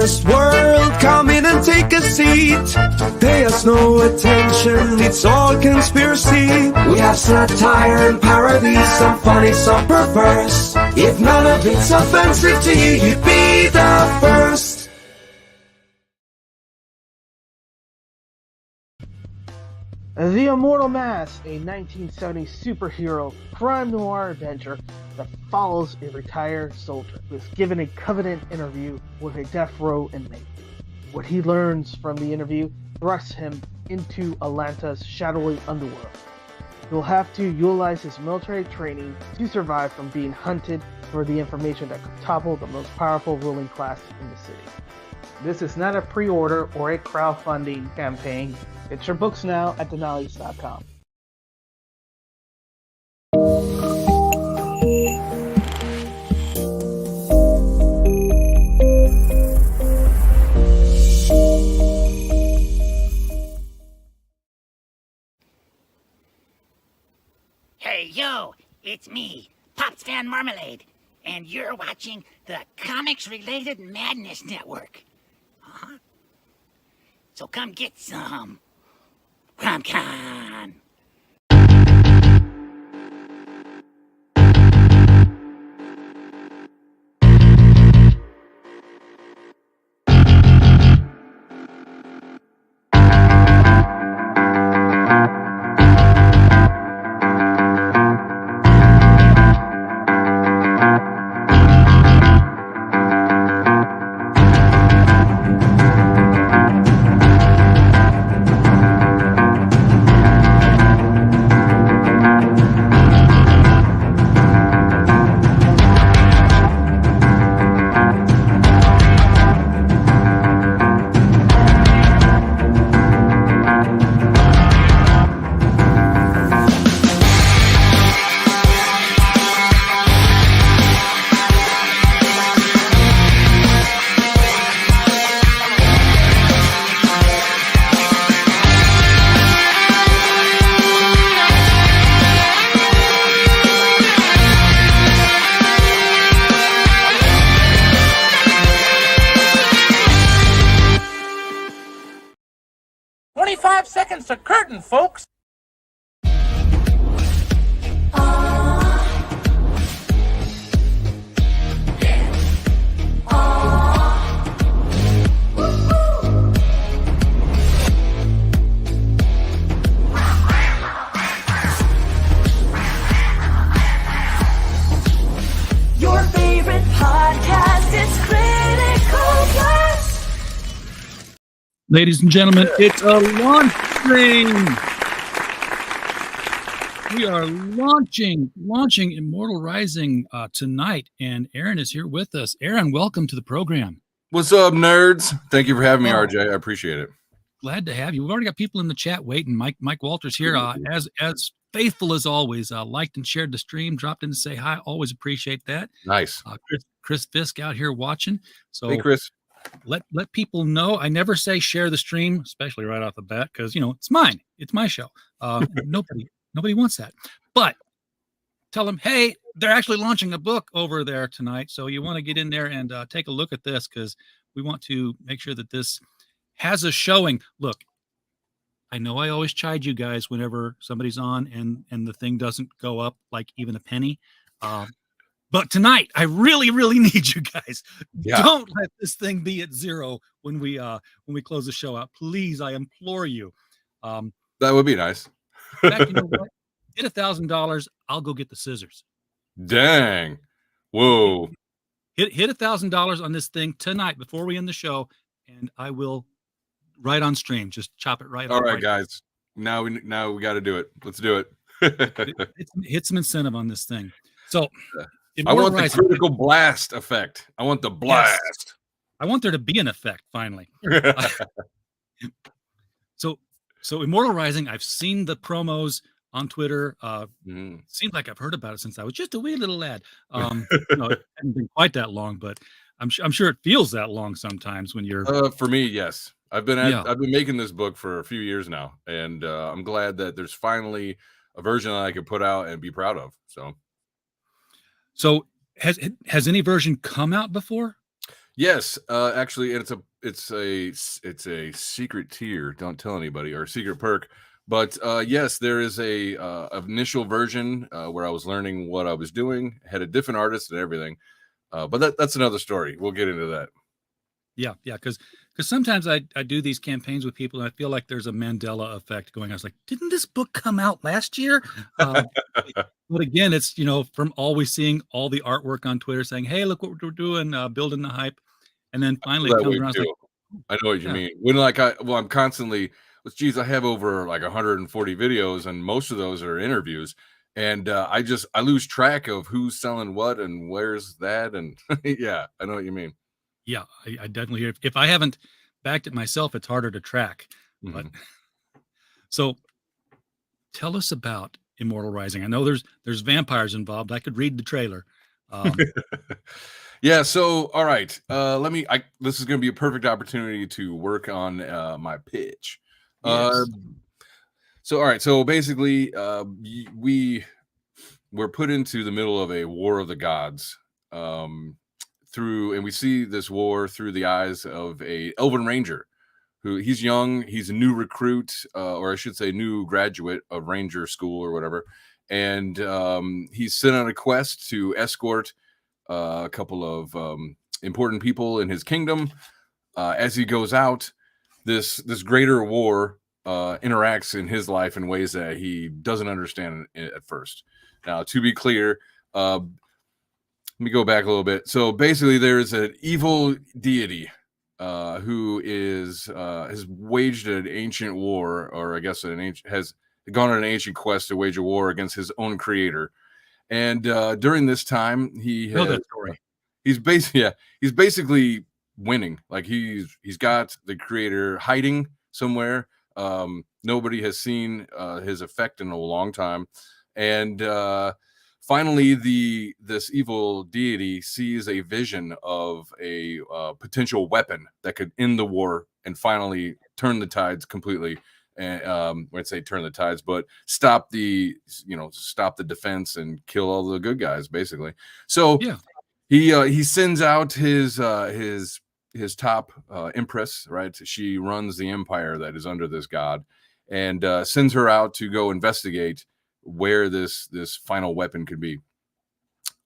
honest world, come in and take a seat. Pay us no attention, it's all conspiracy. We have satire and parody, some funny, some perverse. If none of it's offensive to you, you'd be the first. The Immortal Mask, a 1970s superhero crime noir adventure that follows a retired soldier who is given a covenant interview with a death row inmate. What he learns from the interview thrusts him into Atlanta's shadowy underworld. He'll have to utilize his military training to survive from being hunted for the information that could topple the most powerful ruling class in the city. This is not a pre-order or a crowdfunding campaign. Get your books now at Denali's.com. Hey, yo, it's me, Pops Fan Marmalade, and you're watching the Comics-Related Madness Network. Uh-huh. So come get some. CromCon. Seconds to curtain, folks. Your favorite podcast is Critical Blast. Ladies and gentlemen, it's a launch stream. We are launching Immortal Rising tonight, and Aaron is here with us. Aaron, welcome to the program. What's up, nerds? Thank you for having me, RJ. I appreciate it. Glad to have you. We've already got people in the chat waiting. Mike Walters here, as faithful as always. Liked and shared the stream, dropped in to say hi. Always appreciate that. Nice. Chris Fisk out here watching. So hey, Chris. Let people know. I never say share the stream, especially right off the bat, because it's mine. It's my show. Nobody wants that. But tell them, hey, they're actually launching a book over there tonight. So you want to get in there and take a look at this, because we want to make sure that this has a showing. Look, I know I always chide you guys whenever somebody's on and the thing doesn't go up like even a penny. But tonight, I really, really need you guys. Yeah. Don't let this thing be at zero when we close the show out. Please, I implore you. That would be nice. In fact, you know what? Hit $1,000. I'll go get the scissors. Dang. Whoa. Hit $1,000 on this thing tonight before we end the show, and I will right on stream. Just chop it right. All right, guys. Now we got to do it. Let's do it. Hit some incentive on this thing. So. I want the critical blast effect. I want the blast. Yes. I want there to be an effect finally. So Immortal Rising, I've seen the promos on Twitter. Seems like I've heard about it since I was just a wee little lad. It hasn't been quite that long, but I'm sure it feels that long sometimes when you're. For me, yes. I've been making this book for a few years now, and I'm glad that there's finally a version that I can put out and be proud of. So has any version come out before? Yes, actually, it's a secret tier. Don't tell anybody, or a secret perk. But yes, there is a initial version where I was learning what I was doing, had a different artist and everything. But that's another story. We'll get into that. Yeah, because sometimes I do these campaigns with people, and I feel like there's a Mandela effect going on. I was like, didn't this book come out last year? But again, it's from always seeing all the artwork on Twitter saying, "Hey, look what we're doing, building the hype," and then finally it comes around. It's like, I know what you mean. When I'm constantly, geez, I have over like 140 videos, and most of those are interviews, and I lose track of who's selling what and where's that, and yeah, I know what you mean. Yeah, I definitely hear. If I haven't backed it myself, it's harder to track. But so, tell us about Immortal Rising. I know there's vampires involved. I could read the trailer. Yeah. So, all right. This is going to be a perfect opportunity to work on my pitch. Yes. So, all right. So basically, we're put into the middle of a war of the gods. And we see this war through the eyes of a elven ranger who he's young, he's a new recruit, or I should say new graduate of ranger school or whatever, and he's sent on a quest to escort a couple of important people in his kingdom. As he goes out, this greater war interacts in his life in ways that he doesn't understand at first. Now, to be clear, let me go back a little bit. So basically, there's an evil deity who has waged an ancient war, or I guess has gone on an ancient quest to wage a war against his own creator. And during this time, he's basically winning. Like he's got the creator hiding somewhere. Nobody has seen his effect in a long time, and finally, this evil deity sees a vision of a potential weapon that could end the war and finally turn the tides completely. And I'd say turn the tides, but stop the defense and kill all the good guys, basically. So yeah, he sends out his top empress, right? She runs the empire that is under this god, and sends her out to go investigate where this final weapon could be.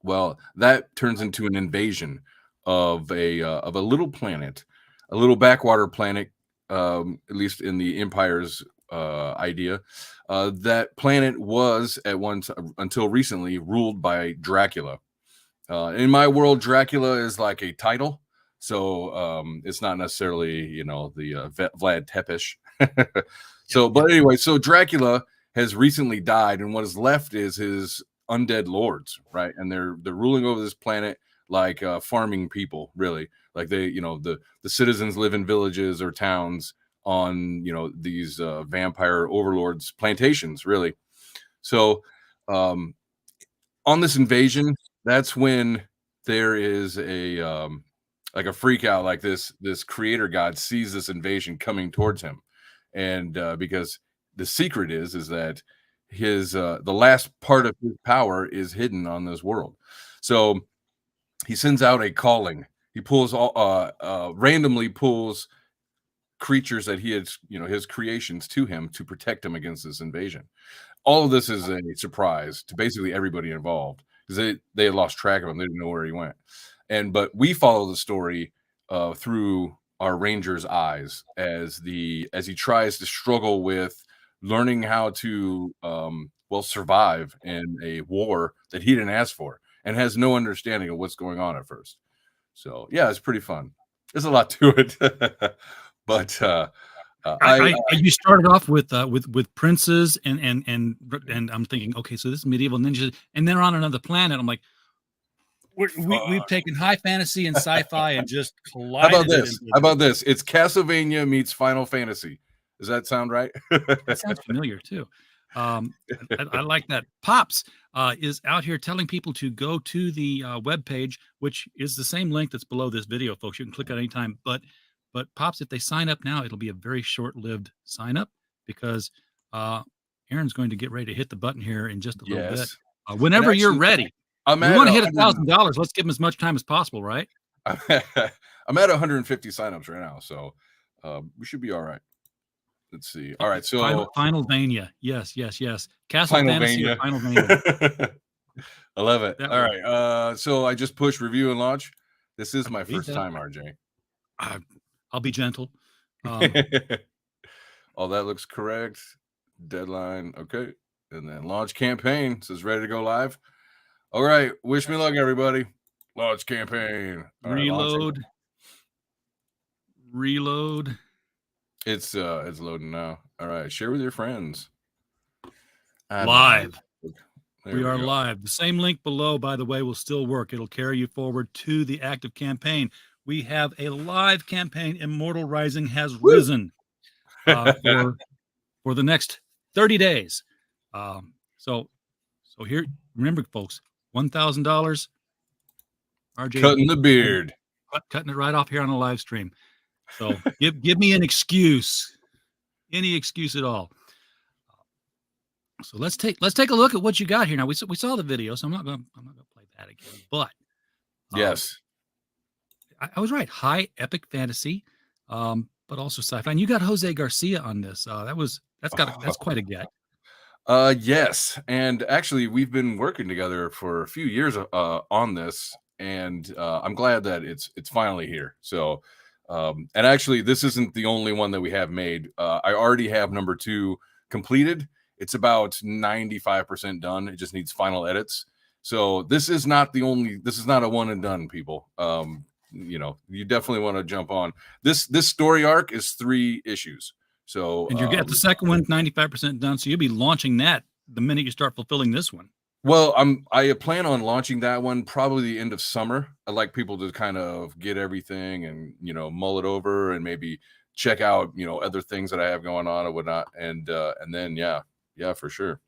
Well, that turns into an invasion of a little planet, a little backwater planet, at least in the Empire's idea. That planet was at once until recently ruled by Dracula. In my world, Dracula is like a title, so it's not necessarily the Vlad Tepes. But anyway, so Dracula has recently died, and what is left is his undead lords, right? And they're ruling over this planet like farming people, really. Like the citizens live in villages or towns on these vampire overlords' plantations, really. So on this invasion, that's when there is a freak out. Like this creator god sees this invasion coming towards him, and because the secret is that his the last part of his power is hidden on this world. So he sends out a calling. He pulls randomly pulls creatures that he had, his creations to him to protect him against this invasion. All of this is a surprise to basically everybody involved because they had lost track of him. They didn't know where he went. But we follow the story through our ranger's eyes as he tries to struggle with learning how to survive in a war that he didn't ask for and has no understanding of what's going on at first. So yeah, it's pretty fun. There's a lot to it. But you started off with princes and I'm thinking, okay, so this is medieval ninjas, and then on another planet. I'm like, we've taken high fantasy and sci-fi and just collided. How about this? It's Castlevania meets Final Fantasy. Does that sound right? That sounds familiar too. I like that. Pops is out here telling people to go to the webpage, which is the same link that's below this video, folks. You can click at any time. But Pops, if they sign up now, it'll be a very short-lived sign up because Aaron's going to get ready to hit the button here in just a little bit. Whenever you're ready. We want to hit $1,000. Let's give him as much time as possible, right? I'm at 150 signups right now, so we should be all right. Let's see. All right, so Finalvania. Yes. Castle Fantasy or Finalvania. Finalvania. I love it. That All works. right. So I just pushed review and launch. This is my believe first that. time, RJ. I'll be gentle. All that looks correct. Deadline. Okay. And then launch campaign says ready to go live. All right. Wish me luck, everybody. Launch campaign. All right, Reload. It's loading now. All right. Share with your friends. Live. There we are go. live. The same link below, by the way, will still work. It'll carry you forward to the active campaign. We have a live campaign. Immortal Rising has risen for the next 30 days. So here, remember, folks, $1,000. RJ Cutting the beard. Cutting it right off here on the live stream. So give me an excuse, any excuse at all. So let's take a look at what you got here. Now we saw the video, so I'm not gonna play that again. But yes, I was right. High epic fantasy, but also sci-fi. And you got Jose Garcia on this. That's quite a get. Yes, and actually we've been working together for a few years on this, and I'm glad that it's finally here. So, and actually this isn't the only one that we have made. I already have number 2 completed. It's about 95% done. It just needs final edits. So this is not a one and done, people. You definitely want to jump on this. This story arc is 3 issues. So, and you get the second one 95% done. So you'll be launching that the minute you start fulfilling this one. Well, I plan on launching that one probably the end of summer. I'd like people to kind of get everything and, mull it over and maybe check out, other things that I have going on or whatnot. And then, yeah, for sure.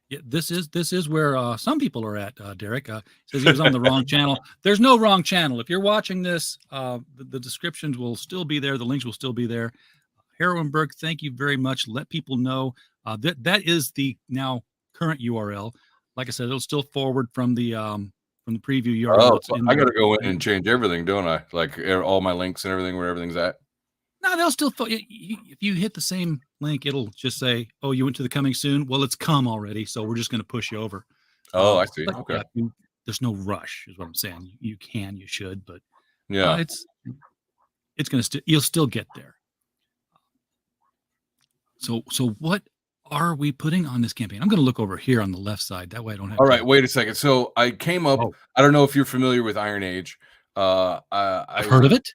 Yeah, this is where some people are at. Derek says he was on the wrong channel. There's no wrong channel. If you're watching this, the descriptions will still be there. The links will still be there. Heroinberg, thank you very much. Let people know that is the now current URL. Like I said, it'll still forward from the preview URL. Oh, so I got to go in and change everything, don't I? Like all my links and everything, where everything's at. No, they'll still. If you hit the same link, it'll just say, "Oh, you went to the coming soon." Well, it's come already, so we're just going to push you over. Oh, I see. But, okay. Yeah, there's no rush, is what I'm saying. You should, but yeah, it's going to. You'll still get there. So what are we putting on this campaign? I'm going to look over here on the left side. That way I don't have. All right, wait a second. So I came up. Oh. I don't know if you're familiar with Iron Age. I've heard of it.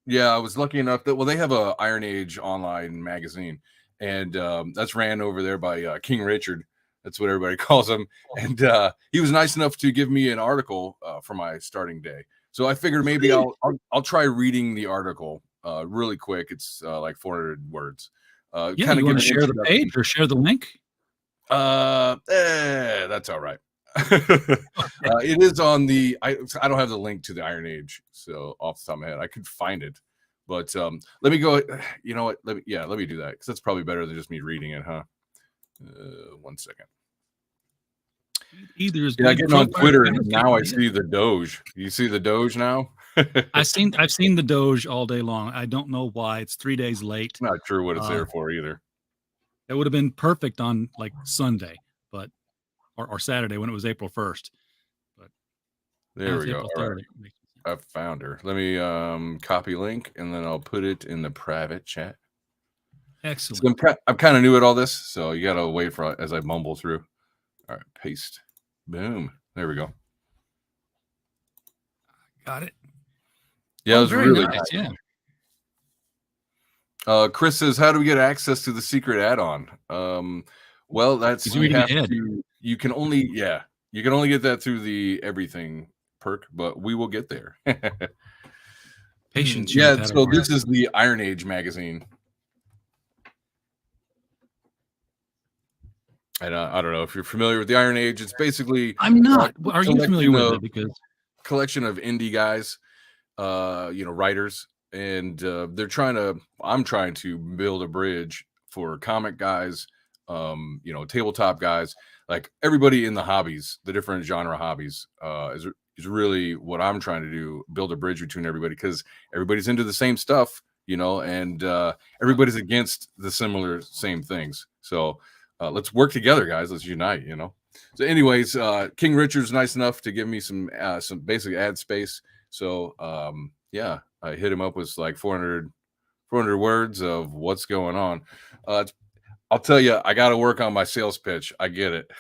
Yeah, I was lucky enough that they have a Iron Age online magazine, and that's ran over there by King Richard. That's what everybody calls him. And he was nice enough to give me an article for my starting day. So I figured maybe I'll try reading the article really quick. It's like 400 words. Yeah, you want to share the page or share the link? That's all right. It is on the. I don't have the link to the Iron Age, so off the top of my head, I could find it. But let me go. You know what? Let me do that because that's probably better than just me reading it, huh? 1 second. Either is getting on Twitter and now I see the Doge. You see the Doge now? I've seen the Doge all day long. I don't know why it's 3 days late. Not sure what it's there for either. It would have been perfect on like Sunday, but or Saturday when it was April 1st. But there we go. All right. I found her. Let me copy link and then I'll put it in the private chat. Excellent. So I'm kind of new at all this, so you gotta wait for as I mumble through. All right, paste. Boom. There we go. Got it. Yeah, it was really nice. Yeah. Chris says, "How do we get access to the secret add-on?" Well, that's you can only get that through the everything perk, but we will get there. Patience. Yeah. So this is the Iron Age magazine. And I don't know if you're familiar with the Iron Age. It's basically I'm not. Are you familiar with it? Because collection of indie guys, writers, and I'm trying to build a bridge for comic guys, tabletop guys. like everybody in the hobbies, the different genre hobbies, is really what I'm trying to do, build a bridge between everybody, because everybody's into the same stuff, you know, and everybody's against the same things. So let's work together, guys. Let's unite, you know. So anyways, King Richard's nice enough to give me some basic ad space. So yeah, I hit him up with like 400 words of what's going on. I'll tell you, I got to work on my sales pitch. I get it.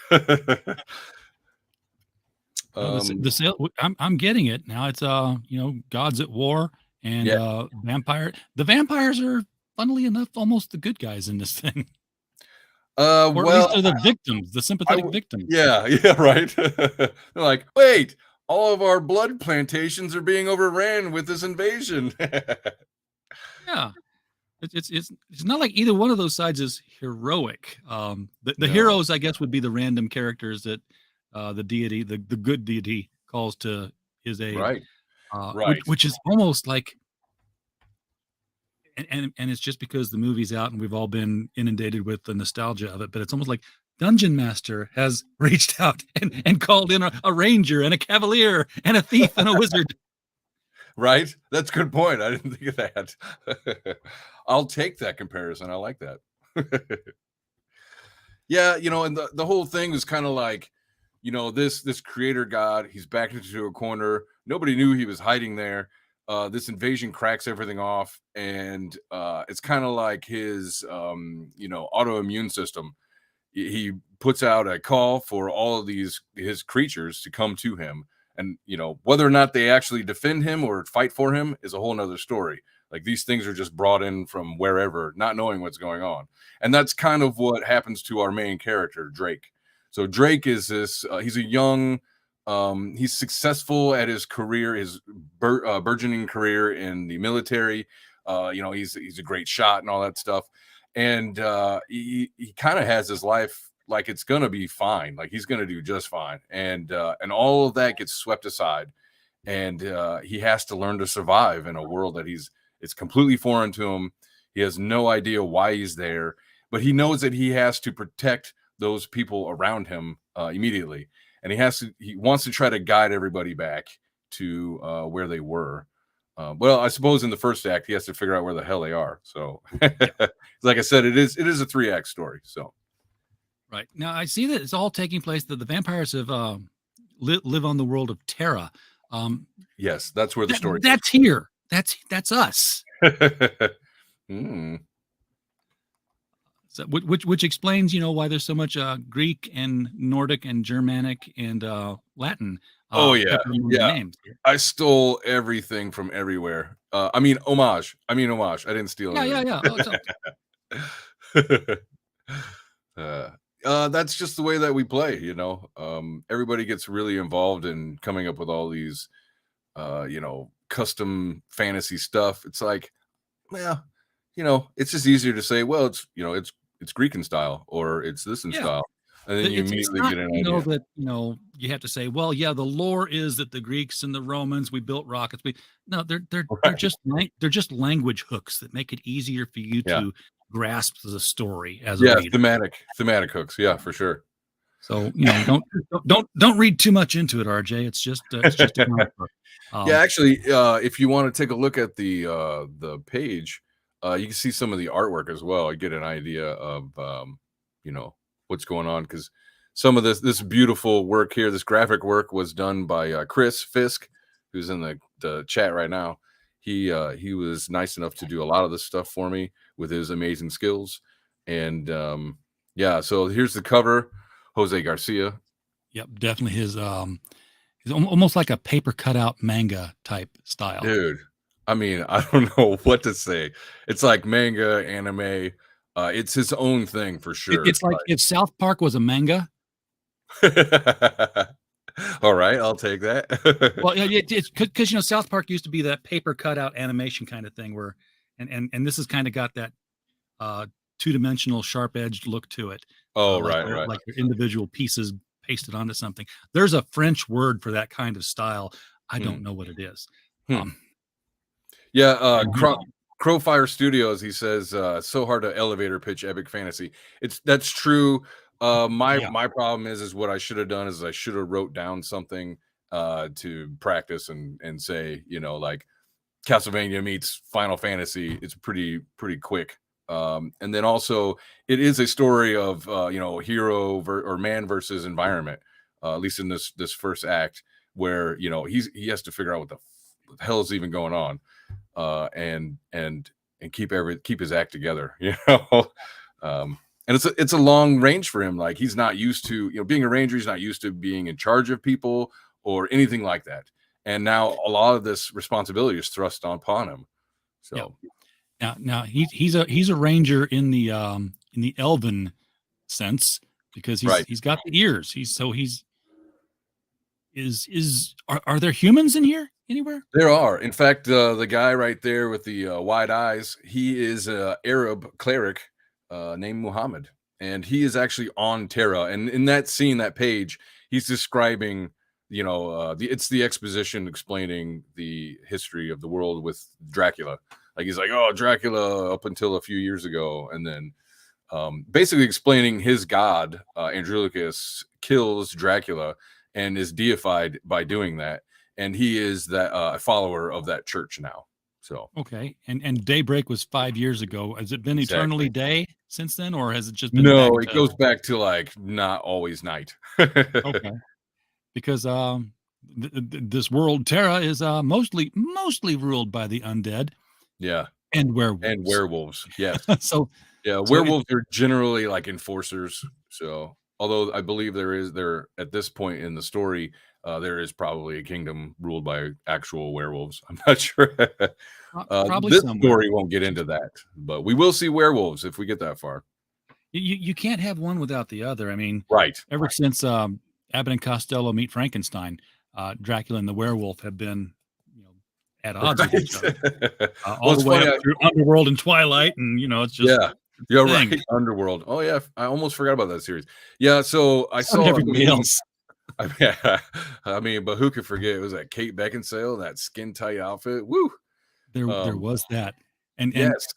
The sale, I'm getting it now. It's you know, gods at war and vampire. The vampires are, funnily enough, almost the good guys in this thing. Or well, at least they're the victims, the sympathetic victims. Yeah, right. They're like, wait, all of our blood plantations are being overran with this invasion. Yeah. It's not like either one of those sides is heroic. The heroes, I guess, would be the random characters that the deity, the good deity, calls to his aid. Right. Which is almost like, and it's just because the movie's out and we've all been inundated with the nostalgia of it, but it's almost like Dungeon Master has reached out and called in a ranger and a cavalier and a thief and a wizard. Right. That's a good point. I didn't think of that. I'll take that comparison. I like that. Yeah, you know, and the whole thing was kind of like, you know, this creator god, he's backed into a corner. Nobody knew he was hiding there. This invasion cracks everything off, and it's kind of like his you know, autoimmune system. He puts out a call for all of his creatures to come to him. And, you know, whether or not they actually defend him or fight for him is a whole nother story. Like, these things are just brought in from wherever, not knowing what's going on. And that's kind of what happens to our main character, Drake. So Drake is this, he's a young, he's successful at his career, his burgeoning career in the military. You know, he's a great shot and all that stuff. And he kind of has his life like it's going to be fine. Like, he's going to do just fine. And all of that gets swept aside. And he has to learn to survive in a world that it's completely foreign to him. He has no idea why he's there, but he knows that he has to protect those people around him immediately. And he wants to try to guide everybody back to where they were. Well, I suppose in the first act, he has to figure out where the hell they are. So like I said, it is a 3-act story. So. Right. Now, I see that it's all taking place that the vampires have live on the world of Terra. Yes, that's where the story. That's here. That's us. So, which explains, you know, why there's so much Greek and Nordic and Germanic and Latin. Oh yeah, names. I stole everything from everywhere. I mean homage. I didn't steal anything. Yeah. That's just the way that we play, you know. Everybody gets really involved in coming up with all these you know, custom fantasy stuff. It's like, well, you know, it's just easier to say, well, it's, you know, it's Greek in style, or it's this in style, and then you immediately get an idea. That, you know, you have to say, well, yeah, the lore is that the Greeks and the Romans, we built rockets. They're just language hooks that make it easier for you to grasp the story as a reader. thematic hooks. Yeah, for sure. So, you know, don't read too much into it, RJ. It's just a comic book. Yeah, actually, if you want to take a look at the page, you can see some of the artwork as well. You get an idea of you know, what's going on, because some of this beautiful work here, this graphic work, was done by Chris Fisk, who's in the chat right now. He was nice enough to do a lot of this stuff for me with his amazing skills. And yeah, so here's the cover. Jose Garcia. Yep, definitely his he's almost like a paper cutout manga type style. Dude, I mean, I don't know what to say. It's like manga, anime. It's his own thing for sure. It's like if South Park was a manga. All right, I'll take that. Well, yeah, it's because, you know, South Park used to be that paper cutout animation kind of thing where, and this has kind of got that two-dimensional, sharp-edged look to it. Oh, right. Like your individual pieces pasted onto something. There's a French word for that kind of style. I don't know what it is. Crowfire Studios, he says, so hard to elevator pitch epic fantasy. That's true. My problem is what I should have done is I should have wrote down something to practice and say, like Castlevania meets Final Fantasy. It's pretty quick. And then also it is a story of hero or man versus environment. At least in this first act, where he has to figure out what the hell is even going on, and keep his act together. And it's a long range for him. Like, he's not used to being a ranger. He's not used to being in charge of people or anything like that. And now a lot of this responsibility is thrust upon him. So now he's a ranger in the elven sense, because he's got the ears. Are there humans in here anywhere? There are. In fact, the guy right there with the wide eyes, he is an Arab cleric named Muhammad, and he is actually on Terra. And in that scene, that page, he's describing, it's the exposition explaining the history of the world with Dracula. Like, he's like, oh, Dracula up until a few years ago, and then basically explaining his god, Andronicus, kills Dracula and is deified by doing that. And he is that follower of that church now. So okay, and Daybreak was 5 years ago. Has it been eternally day since then, or has it just been? No, it goes back to like not always night. Okay, because this world Terra is mostly ruled by the undead. Yeah, and werewolves. Yes. So werewolves are generally like enforcers. So although I believe there at this point in the story, there is probably a kingdom ruled by actual werewolves. I'm not sure. Probably this somewhere. story won't get into that, but we will see werewolves if we get that far. You can't have one without the other. I mean, right. Ever since Abbott and Costello meet Frankenstein, Dracula and the werewolf have been at odds with each other. All the way up through Underworld and Twilight, and it's just you're right. Underworld. Oh yeah, I almost forgot about that series. Yeah, so I saw everybody else. I mean, but who could forget? It was that Kate Beckinsale, that skin tight outfit. Woo! There was that, and yes,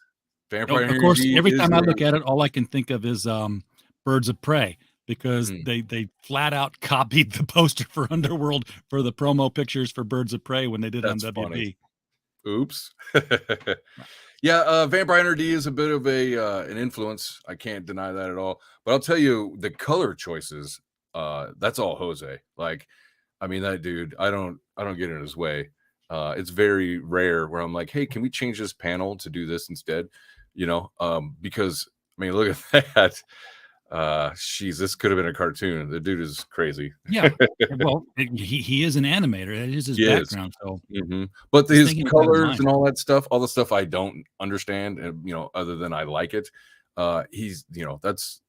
Vampire. Of course, every time I look at it, all I can think of is Birds of Prey, because they flat out copied the poster for Underworld for the promo pictures for Birds of Prey when they did on WB. Funny. Oops. Yeah, Vampire NRD is a bit of an influence. I can't deny that at all. But I'll tell you, the color choices, that's all Jose. Like, I mean, that dude, I don't get in his way. It's very rare where I'm like, hey, can we change this panel to do this instead? Because I mean, look at that. This could have been a cartoon. The dude is crazy. Yeah, well, he is an animator. That is his background. So, but his colors and all that stuff, all the stuff I don't understand, other than I like it. He's, that's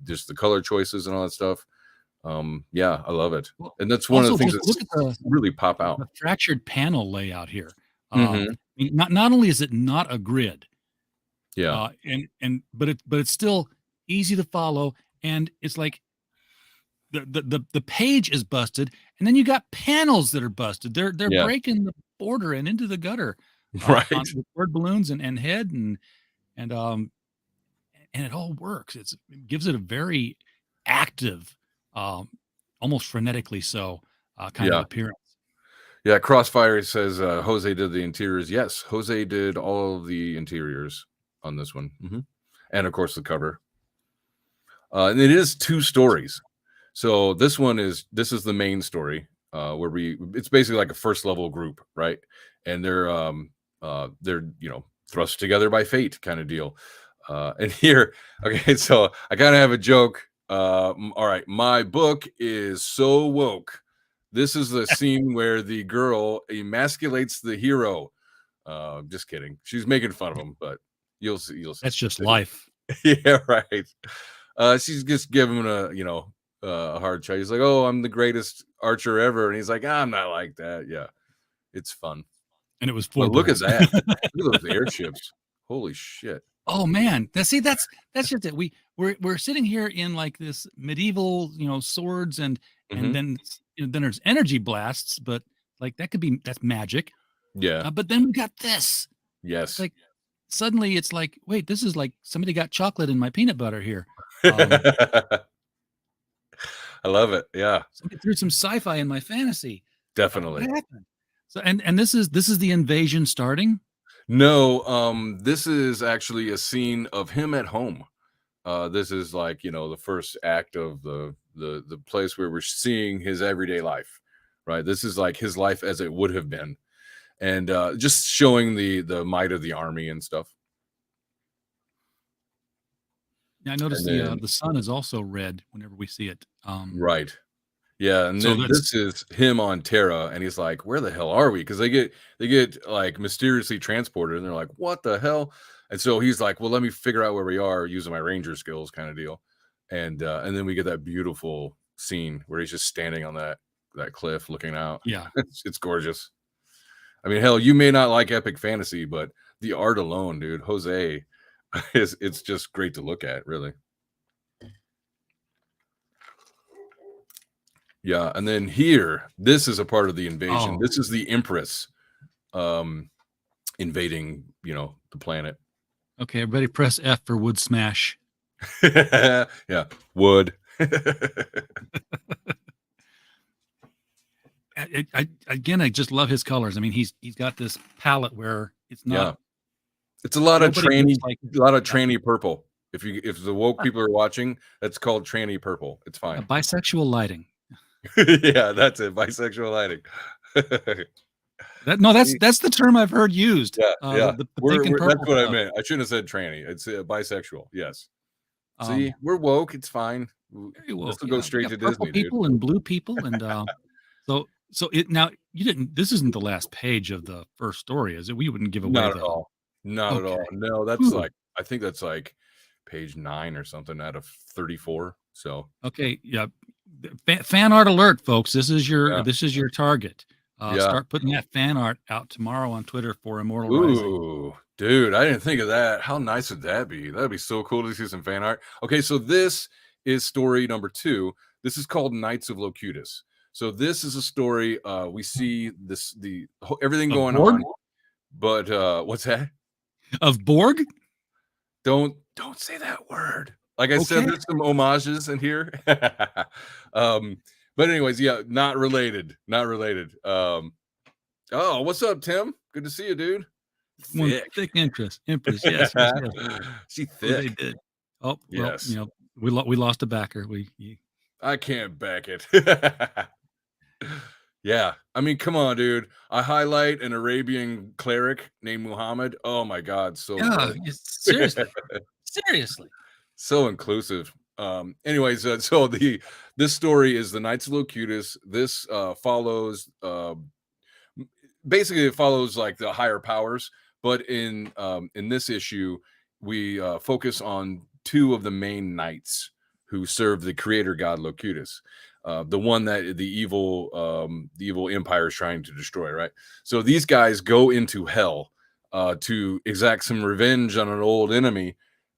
just the color choices and all that stuff. Yeah, I love it, and that's one of the things that really pop out. The fractured panel layout here. I mean, not only is it not a grid, but it's still easy to follow, and it's like the page is busted, and then you got panels that are busted. They're breaking the border and into the gutter, right? With word balloons and head and it all works. It gives it a very active, almost frenetically so kind of appearance. Yeah, Crossfire says Jose did the interiors. Yes, Jose did all of the interiors on this one, and of course the cover. And it is 2 stories. So this is the main story, where it's basically like a first level group, right? And they're thrust together by fate kind of deal. And here, okay, so I kind of have a joke. All right, my book is so woke. This is the scene where the girl emasculates the hero. Just kidding. She's making fun of him, but you'll see. That's just life. Yeah, right. She's just giving him a hard try. He's like, "Oh, I'm the greatest archer ever," and he's like, "I'm not like that." Yeah, it's fun. And it was look at that. Look at those airships. Holy shit. Oh man, that's just it. We're sitting here in like this medieval, swords and then there's energy blasts, but like that's magic. Yeah. But then we got this. Yes. It's like suddenly it's like, wait, this is like somebody got chocolate in my peanut butter here. I love it. Yeah, Somebody threw some sci-fi in my fantasy. definitely. What happened? So and this is the invasion starting. No, this is actually a scene of him at home. This is like, the first act of the place where we're seeing his everyday life, right? This is like his life as it would have been, and just showing the might of the army and stuff. Yeah, I noticed And then, the sun is also red whenever we see it. right. Yeah, and So then that's this is him on Terra, and he's like, "Where the hell are we?" Because they get like mysteriously transported, and they're like, "What the hell?" And so he's like, "Well, let me figure out where we are using my ranger skills," kind of deal. And then we get that beautiful scene where he's just standing on that cliff looking out. yeah. It's gorgeous. I mean, hell, you may not like epic fantasy, but the art alone, dude, Jose, it's just great to look at, really. Yeah, and then here, this is a part of the invasion. Oh, This is the Empress invading, the planet. okay. Everybody, press F for wood smash. Yeah, wood. Again, I just love his colors. I mean, he's got this palette where it's Yeah. not. It's a lot of Nobody tranny, looks like tranny purple. If the woke people are watching, that's called tranny purple. It's fine. bisexual lighting. Yeah, that's it. Bisexual lighting. That's the term I've heard used. Yeah, yeah. The pink and purple That's what I stuff. meant. I shouldn't have said tranny. It's bisexual. Yes. Um, See, we're woke. It's fine. Very woke, This will go straight we to got purple Disney, dude. people and blue people, and so it now you didn't. This isn't the last page of the first story, is it? We wouldn't give away Not the. at all. Not at all. Okay. No, that's Ooh. I think that's like page 9 or something out of 34. So Okay, yeah. Fan art alert, folks. This is your Yeah. target. Yeah. Start putting that fan art out tomorrow on Twitter for Immortal Rising. Ooh, dude, I didn't think of that. How nice would that be? That'd be so cool to see some fan art. Okay, so this is story number 2. This is called Knights of Locutus. So this is a story. We see everything Of going Borg? on, but what's that? Of Borg? Don't say that word. Like I said, Okay. there's some homages in here. But anyways, yeah, not related. Not related. Oh, what's up, Tim? Good to see you, dude. One Thick. thick Empress. Yes. She Well, they thick. did. Oh, well, Yes. we lost a backer. I can't back it. Yeah. I mean, come on, dude. I highlight an Arabian cleric named Muhammad. Oh my God. So Yeah, good. seriously. So inclusive. Anyways, so this story is the Knights of Locutus. This follows basically it follows like the higher powers, but in this issue, we focus on 2 of the main knights who serve the creator god Locutus. The one that the evil empire is trying to destroy, right? So these guys go into hell to exact some revenge on an old enemy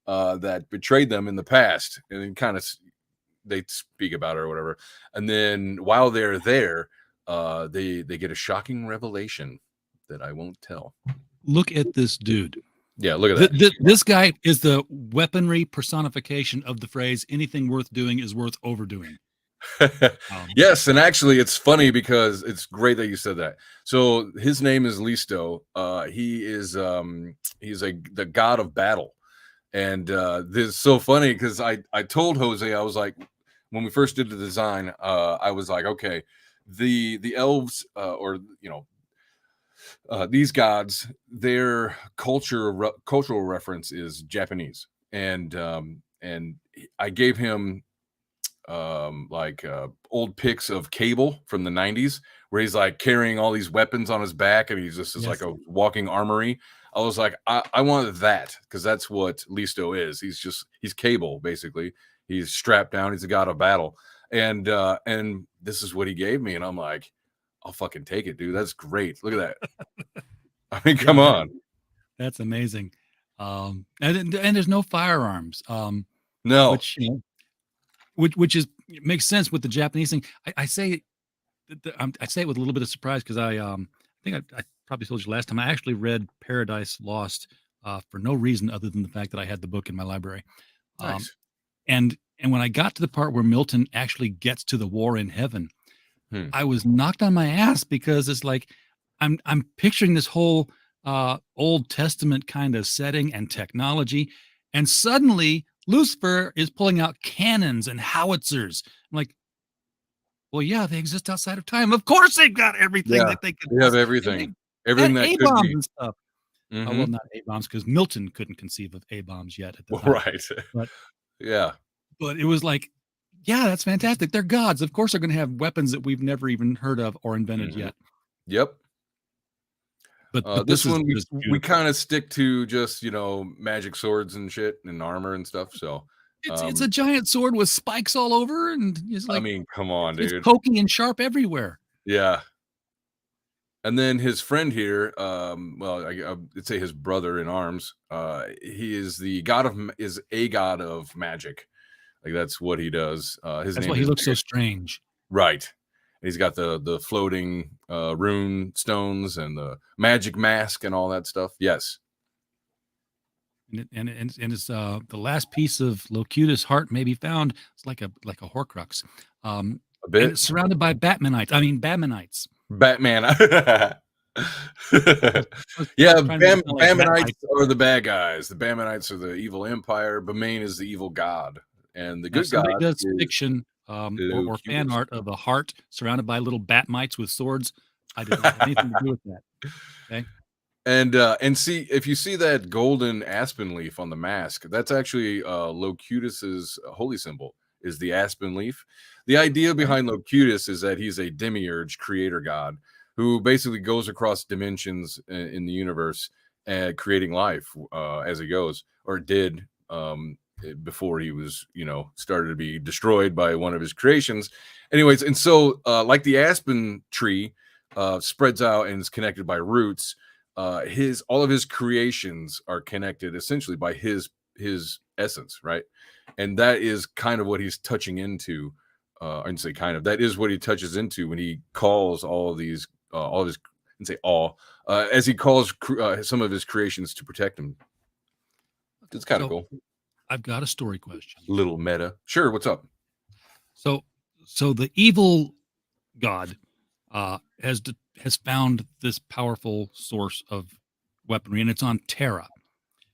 that betrayed them in the past, and then kind of they speak about it or whatever. And then while they're there, they get a shocking revelation that I won't tell. Look at this dude. Yeah, look at that. This guy is the weaponry personification of the phrase "anything worth doing is worth overdoing." Yes, and actually it's funny because it's great that you said that. So his name is Listo. He is the god of battle. And this is so funny because I told Jose, I was like, when we first did the design, I was like, okay, the elves these gods, their cultural reference is Japanese, and I gave him old pics of Cable from the 90s where he's like carrying all these weapons on his back and he's just like a walking armory. I was like, I want that because that's what Listo is. He's Cable, basically. He's strapped down. He's a god of battle. And this is what he gave me. And I'm like, I'll fucking take it, dude. That's great. Look at that. I mean, come on. That's amazing. And there's no firearms. No. Which makes sense with the Japanese thing. I say it with a little bit of surprise because I think I probably told you last time. I actually read Paradise Lost for no reason other than the fact that I had the book in my library. Nice. And And when I got to the part where Milton actually gets to the war in heaven, I was knocked on my ass, because it's like I'm picturing this whole Old Testament kind of setting and technology, and suddenly Lucifer is pulling out cannons and howitzers. I'm like, well, yeah, they exist outside of time. Of course, they've got everything that they can. They have everything, everything that could A-bombs be. and stuff. Well, not A-bombs, because Milton couldn't conceive of A-bombs yet at the time. Right. But, yeah. But it was like, yeah, that's fantastic. They're gods. Of course, they're going to have weapons that we've never even heard of or invented yet. Yep. But this one, we kind of stick to just, magic swords and shit and armor and stuff. So it's a giant sword with spikes all over, and it's like, I mean, come on, dude. It's pokey and sharp everywhere. Yeah. And then his friend here, well, I'd say his brother in arms. He is a god of magic. Like, that's what he does. That's why he looks so strange. Right. And he's got the floating rune stones and the magic mask and all that stuff. Yes. And it's the last piece of Locutus' heart may be found. It's like a Horcrux. A bit. And it's surrounded by Badmanites. Batman. Yeah, Bamanites are the bad guys. The Bamanites are the evil empire. Bamain is the evil god. And the good god does fiction or fan art of a heart surrounded by little Batmites with swords. I didn't have anything to do with that. Okay. And see, if you see that golden aspen leaf on the mask, that's actually Locutus's holy symbol, is the aspen leaf. The idea behind Locutus is that he's a demiurge creator god who basically goes across dimensions in the universe and creating life as he goes, or did before he was, started to be destroyed by one of his creations. Anyways, and so like the aspen tree spreads out and is connected by roots, all of his creations are connected essentially by his essence, right? And that is kind of what he's touching into. I'd say kind of, that is what he touches into when he calls all of his, as he calls some of his creations to protect him. It's kind of cool. I've got a story question. Little meta. Sure. What's up? So the evil god has found this powerful source of weaponry, and it's on Terra,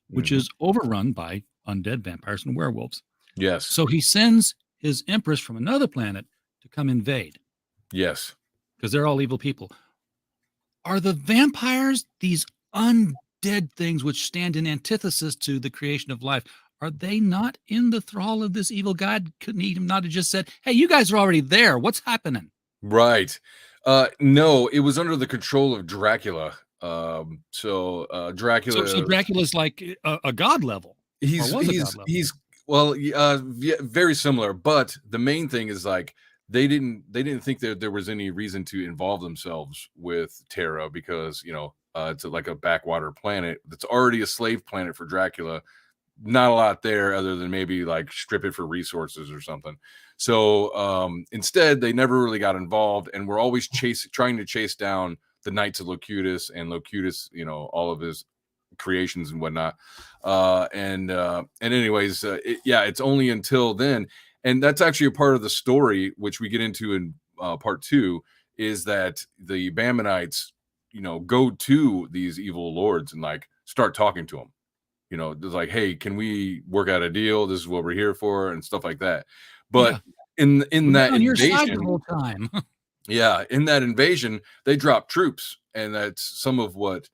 which is overrun by undead vampires and werewolves. Yes. So he sends his empress from another planet to come invade. Yes. Because they're all evil people. Are the vampires these undead things which stand in antithesis to the creation of life? Are they not in the thrall of this evil god? Couldn't he not have just said, hey, you guys are already there. What's happening? Right. No, it was under the control of Dracula. So Dracula. So Dracula's like a god level. He's very similar. But the main thing is, like, they didn't think that there was any reason to involve themselves with Terra, because it's like a backwater planet that's already a slave planet for Dracula. Not a lot there other than maybe like strip it for resources or something. So instead, they never really got involved, and we're always trying to chase down the Knights of Locutus and Locutus, all of his creations and whatnot. And anyways, it's only until then, and that's actually a part of the story which we get into in part 2, is that the Bamanites, go to these evil lords and like start talking to them. It's like, hey, can we work out a deal? This is what we're here for, and stuff like that. But in that on invasion, your side the whole time. in that invasion, they drop troops, and that's some of what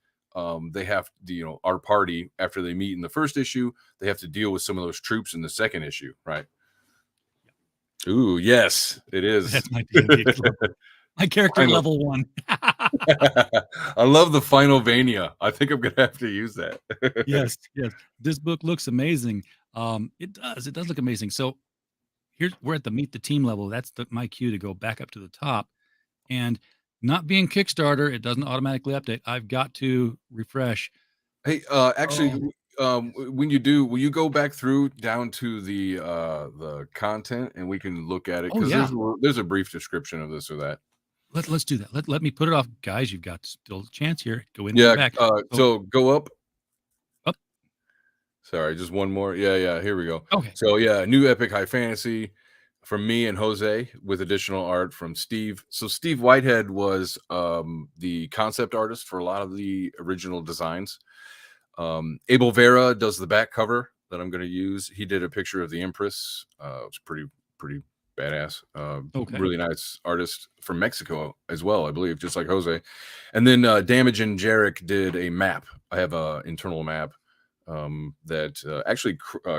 they have to, our party, after they meet in the first issue, they have to deal with some of those troops in the second issue, right? Ooh, yes, it is. That's my D&D club. My character level 1. I love the Final Vania. I think I'm gonna have to use that. Yes. This book looks amazing. It does look amazing. So we're at the meet the team level. That's my cue to go back up to the top. And not being Kickstarter, it doesn't automatically update. I've got to refresh. Hey, actually, when you do, will you go back through down to the content, and we can look at it? Because there's a brief description of this or that. Let's do that. Let me put it off, guys. You've got still a chance here. Go in. Yeah. Back. So go up. Sorry, just one more. Yeah, here we go. Okay. So yeah, new epic high fantasy from me and Jose with additional art from Steve. So Steve Whitehead was the concept artist for a lot of the original designs. Abel Vera does the back cover that I'm going to use. He did a picture of the Empress. It's pretty badass. Okay. Really nice artist from Mexico as well, I believe, just like Jose. And then Damage and Jarek did a map. I have an internal map that actually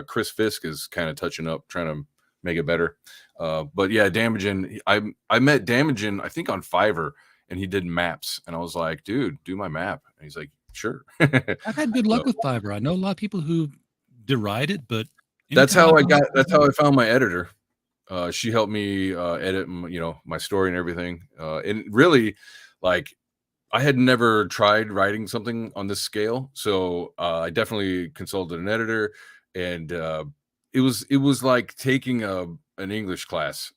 Chris Fisk is kind of touching up, trying to make it better. But yeah, Damagin, I met Damagin, I think on Fiverr, and he did maps, and I was like, dude, do my map. And he's like, sure. I've had good luck with Fiverr. I know a lot of people who deride it, but that's how I found my editor. She helped me edit, my story and everything. And really, like, I had never tried writing something on this scale, so I definitely consulted an editor, and it was like taking an English class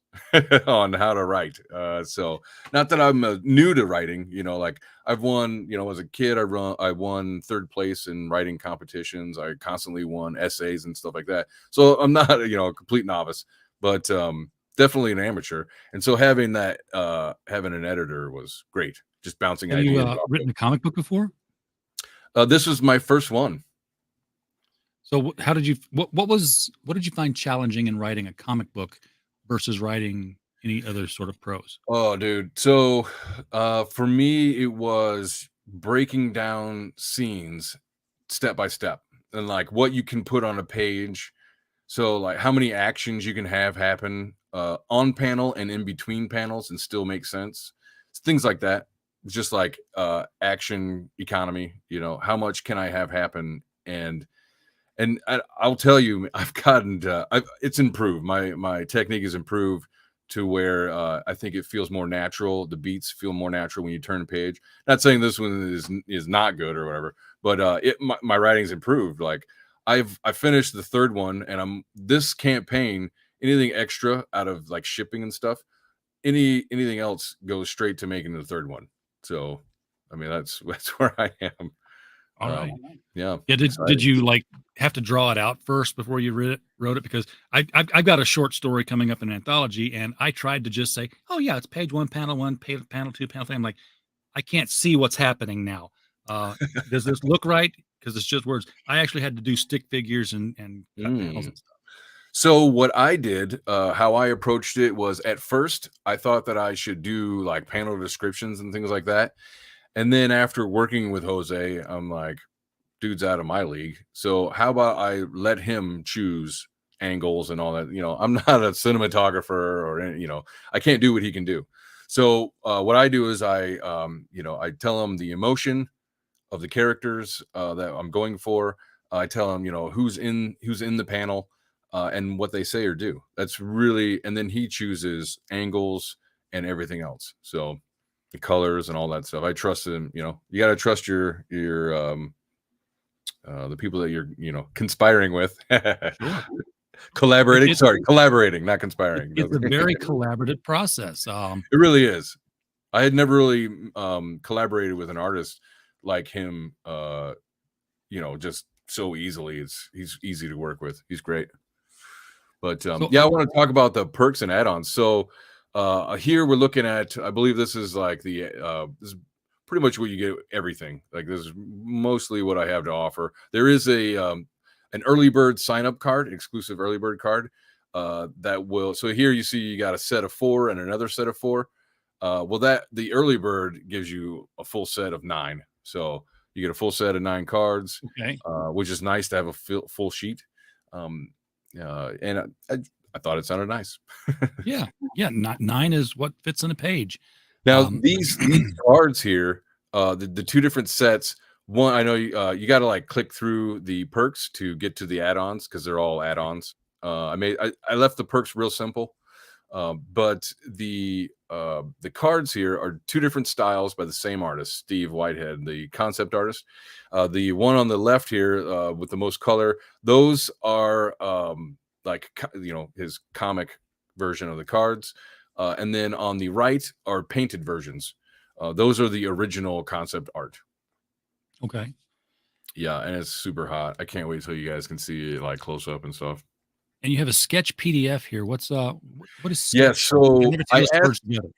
on how to write. So not that I'm new to writing, like I've won, as a kid, I won third place in writing competitions. I constantly won essays and stuff like that. So I'm not, a complete novice, but definitely an amateur. And so having that, having an editor was great. Just bouncing ideas. Have you written a comic book before? This was my first one. So how did you, what did you find challenging in writing a comic book versus writing any other sort of prose? Oh, dude. So for me, it was breaking down scenes step by step and like what you can put on a page. So like how many actions you can have happen on panel and in between panels and still make sense. Things like that. Just like action economy, how much can I have happen? And I'll tell you, I've gotten it's improved. My technique is improved to where I think it feels more natural. The beats feel more natural when you turn a page. Not saying this one is not good or whatever, but my writing's improved. Like I finished the third one, and this campaign, anything extra out of like shipping and stuff, anything else goes straight to making the third one. So, I mean, that's where I am. All right. Yeah. Yeah. Did you like have to draw it out first before you wrote it? Because I've got a short story coming up in an anthology, and I tried to just say, oh yeah, it's page 1, panel 1, panel 2, panel 3. I'm like, I can't see what's happening now. Does this look right? Because it's just words. I actually had to do stick figures and cut panels and stuff. So what I did, how I approached it was at first I thought that I should do like panel descriptions and things like that. And then after working with Jose, I'm like, dude's out of my league. So how about I let him choose angles and all that? I'm not a cinematographer or, I can't do what he can do. So what I do is I tell him the emotion of the characters that I'm going for. I tell him, who's in the panel. And what they say or do. That's really, and then he chooses angles and everything else. So the colors and all that stuff. I trust him. You got to trust your the people that you're conspiring with. Collaborating, not conspiring. It's a very collaborative process. It really is. I had never really collaborated with an artist like him. Just so easily. He's easy to work with. He's great. But I want to talk about the perks and add-ons. So here we're looking at, I believe this is like this is pretty much what you get, everything. Like this is mostly what I have to offer. There is an early bird sign-up card, exclusive early bird card that will. So here you see you got a set of 4 and another set of 4. The early bird gives you a full set of 9. So you get a full set of 9 cards, okay, which is nice to have a full sheet. And I thought it sounded nice. yeah. 9 is what fits on a page. Now these cards here, the 2 different sets. One, I know you got to like click through the perks to get to the add-ons because they're all add-ons. I left the perks real simple, but the cards here are 2 different styles by the same artist, Steve Whitehead, the concept artist. The one on the left here with the most color, those are his comic version of the cards. And then on the right are painted versions. Those are the original concept art. Okay. Yeah, and it's super hot. I can't wait till you guys can see it like close up and stuff. And you have a sketch PDF here. What's what is Yeah, sketch? so I never see I those asked, words together.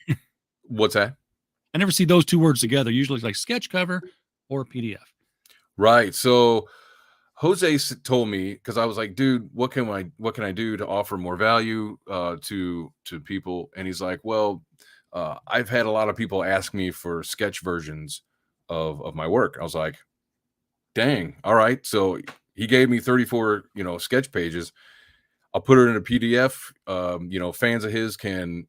what's that? I never see those two words together. Usually it's like sketch cover or PDF. Right. So Jose told me, because I was like, dude, what can I do to offer more value to people? And he's like, well, I've had a lot of people ask me for sketch versions of my work. I was like, dang, all right. So he gave me 34, sketch pages. I'll put it in a PDF. Fans of his can,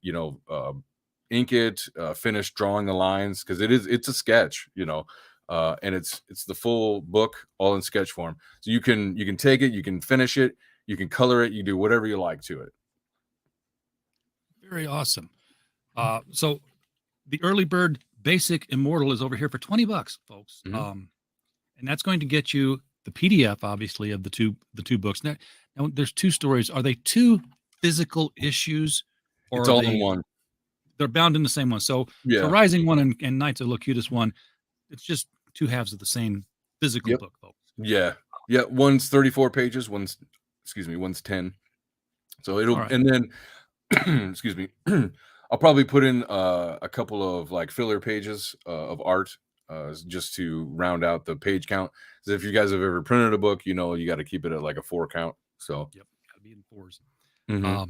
ink it, finish drawing the lines, because it's a sketch, and it's the full book all in sketch form. So you can take it, you can finish it, you can color it, you do whatever you like to it. Very awesome. So the early bird basic Immortal is over here for $20, folks. Mm-hmm. And that's going to get you the PDF, obviously, of the two books. Now there's two stories. Are they two physical issues, or It's all in one? They're bound in the same one. So Yeah. the Rising one and Knights of Locutus one, it's just two halves of the same physical book, folks. Yeah. One's 34 pages. One's 10. So it'll, right. and then, excuse me, I'll probably put in a couple of like filler pages of art just to round out the page count. So if you guys have ever printed a book, you got to keep it at like a 4 count. So Yep, gotta be in 4s. Mhm.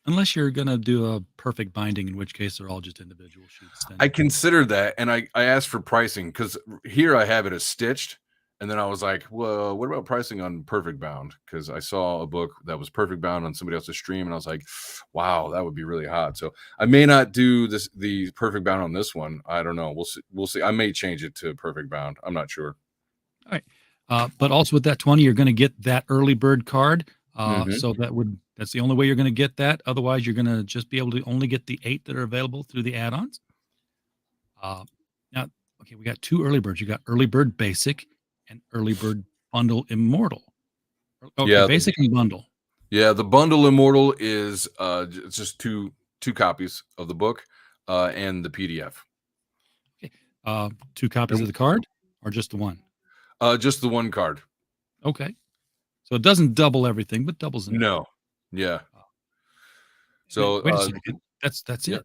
Unless you're gonna do a perfect binding, in which case they're all just individual sheets. Then I considered that, and I asked for pricing, because here I have it as stitched, and then I was like, well, what about pricing on perfect bound? Because I saw a book that was perfect bound on somebody else's stream, and I was like, wow, that would be really hot. So I may not do the perfect bound on this one. I don't know. We'll see. I may change it to perfect bound. I'm not sure. all right. But also with that 20, you're going to get that early bird card. Mhm. So that's the only way you're going to get that. Otherwise, you're going to just be able to only get the 8 that are available through the add-ons. Now, okay, we got 2 early birds. You got early bird basic and early bird bundle Immortal. Okay, Yeah, basic and bundle. Yeah, the bundle Immortal is it's just two copies of the book and the PDF. Okay. 2 copies of the card, or just the one? Just the one card. Okay. So it doesn't double everything, but doubles in. No. Yeah. So wait a second. That's yeah.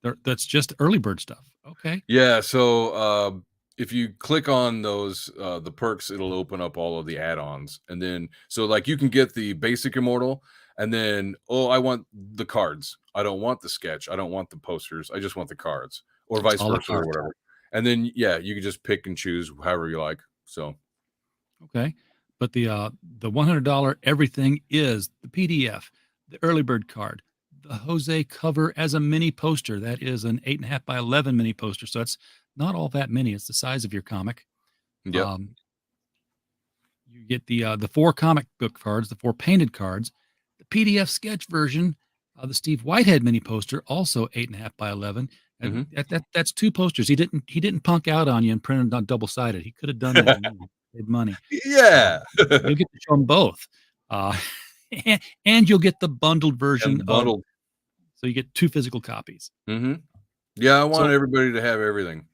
it. That's just early bird stuff. Okay. Yeah. So if you click on those the perks, it'll open up all of the add-ons, and then so like you can get the basic Immortal, and then I want the cards. I don't want the sketch. I don't want the posters. I just want the cards, or vice versa, or whatever. And then you can just pick and choose however you like. So okay. But the $100 everything is the PDF, the early bird card, the Jose cover as a mini poster. That is an 8.5 by 11 mini poster. So it's not all that many. It's the size of your comic. yeah. You get the 4 comic book cards, the 4 painted cards, the PDF sketch version, the Steve Whitehead mini poster, also 8.5 by 11. And that's 2 posters. He didn't punk out on you and printed on double sided. He could have done that. Save money. Yeah. You'll get to show them both. And you'll get the bundled version. So you get 2 physical copies. Mm-hmm. Yeah, I want everybody to have everything.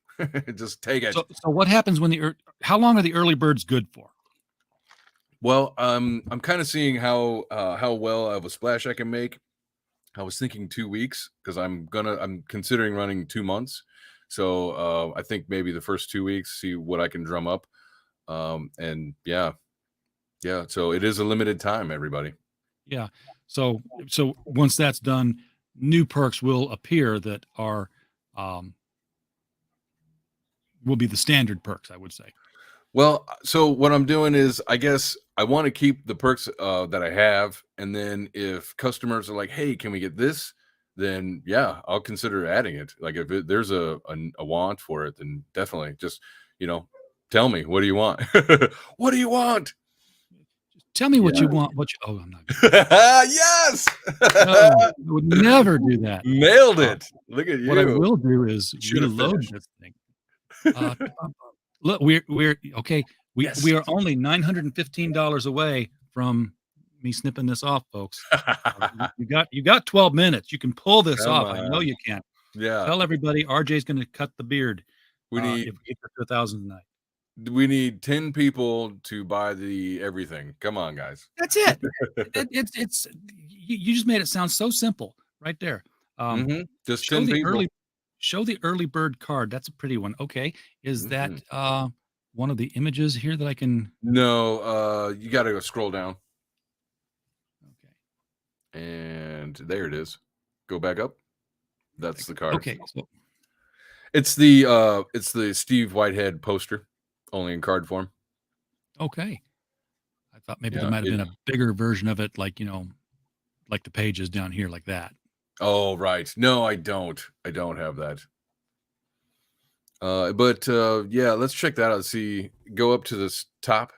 Just take it. So what happens when how long are the early birds good for? Well, I'm kind of seeing how well of a splash I can make. I was thinking 2 weeks, because I'm considering running 2 months. So I think maybe the first 2 weeks, see what I can drum up. And yeah. So it is a limited time, everybody. Yeah. So once that's done, new perks will appear that are will be the standard perks, I would say. Well, so what I'm doing is, I guess I want to keep the perks that I have, and then if customers are like, "Hey, can we get this?" then yeah, I'll consider adding it. Like if there's a want for it, then definitely just tell me, what do you want? What do you want? Tell me what you want. I'm not. Yes. No, I would never do that. Nailed it. Look at you. What I will do is reload this thing. Look, we're okay. We are only $915 away from me snipping this off, folks. You got 12 minutes. You can pull this off. I know you can. Yeah. Tell everybody RJ's going to cut the beard. We need if we get to 1,000 tonight. We need 10 people to buy the everything. Come on, guys. That's it. It's you just made it sound so simple right there. Just Show 10 the people. early bird card. That's a pretty one. Okay. Is that Mhm. one of the images here that I can? No, you got to go scroll down. Okay. And there it is. Go back up. That's the card. Okay. So, It's the Steve Whitehead poster, only in card form. okay. I thought maybe Yeah, there might have been a bigger version of it, like, like the pages down here, like that. Oh, right. No, I don't. I don't have that. But yeah, let's check that out. See, go up to the top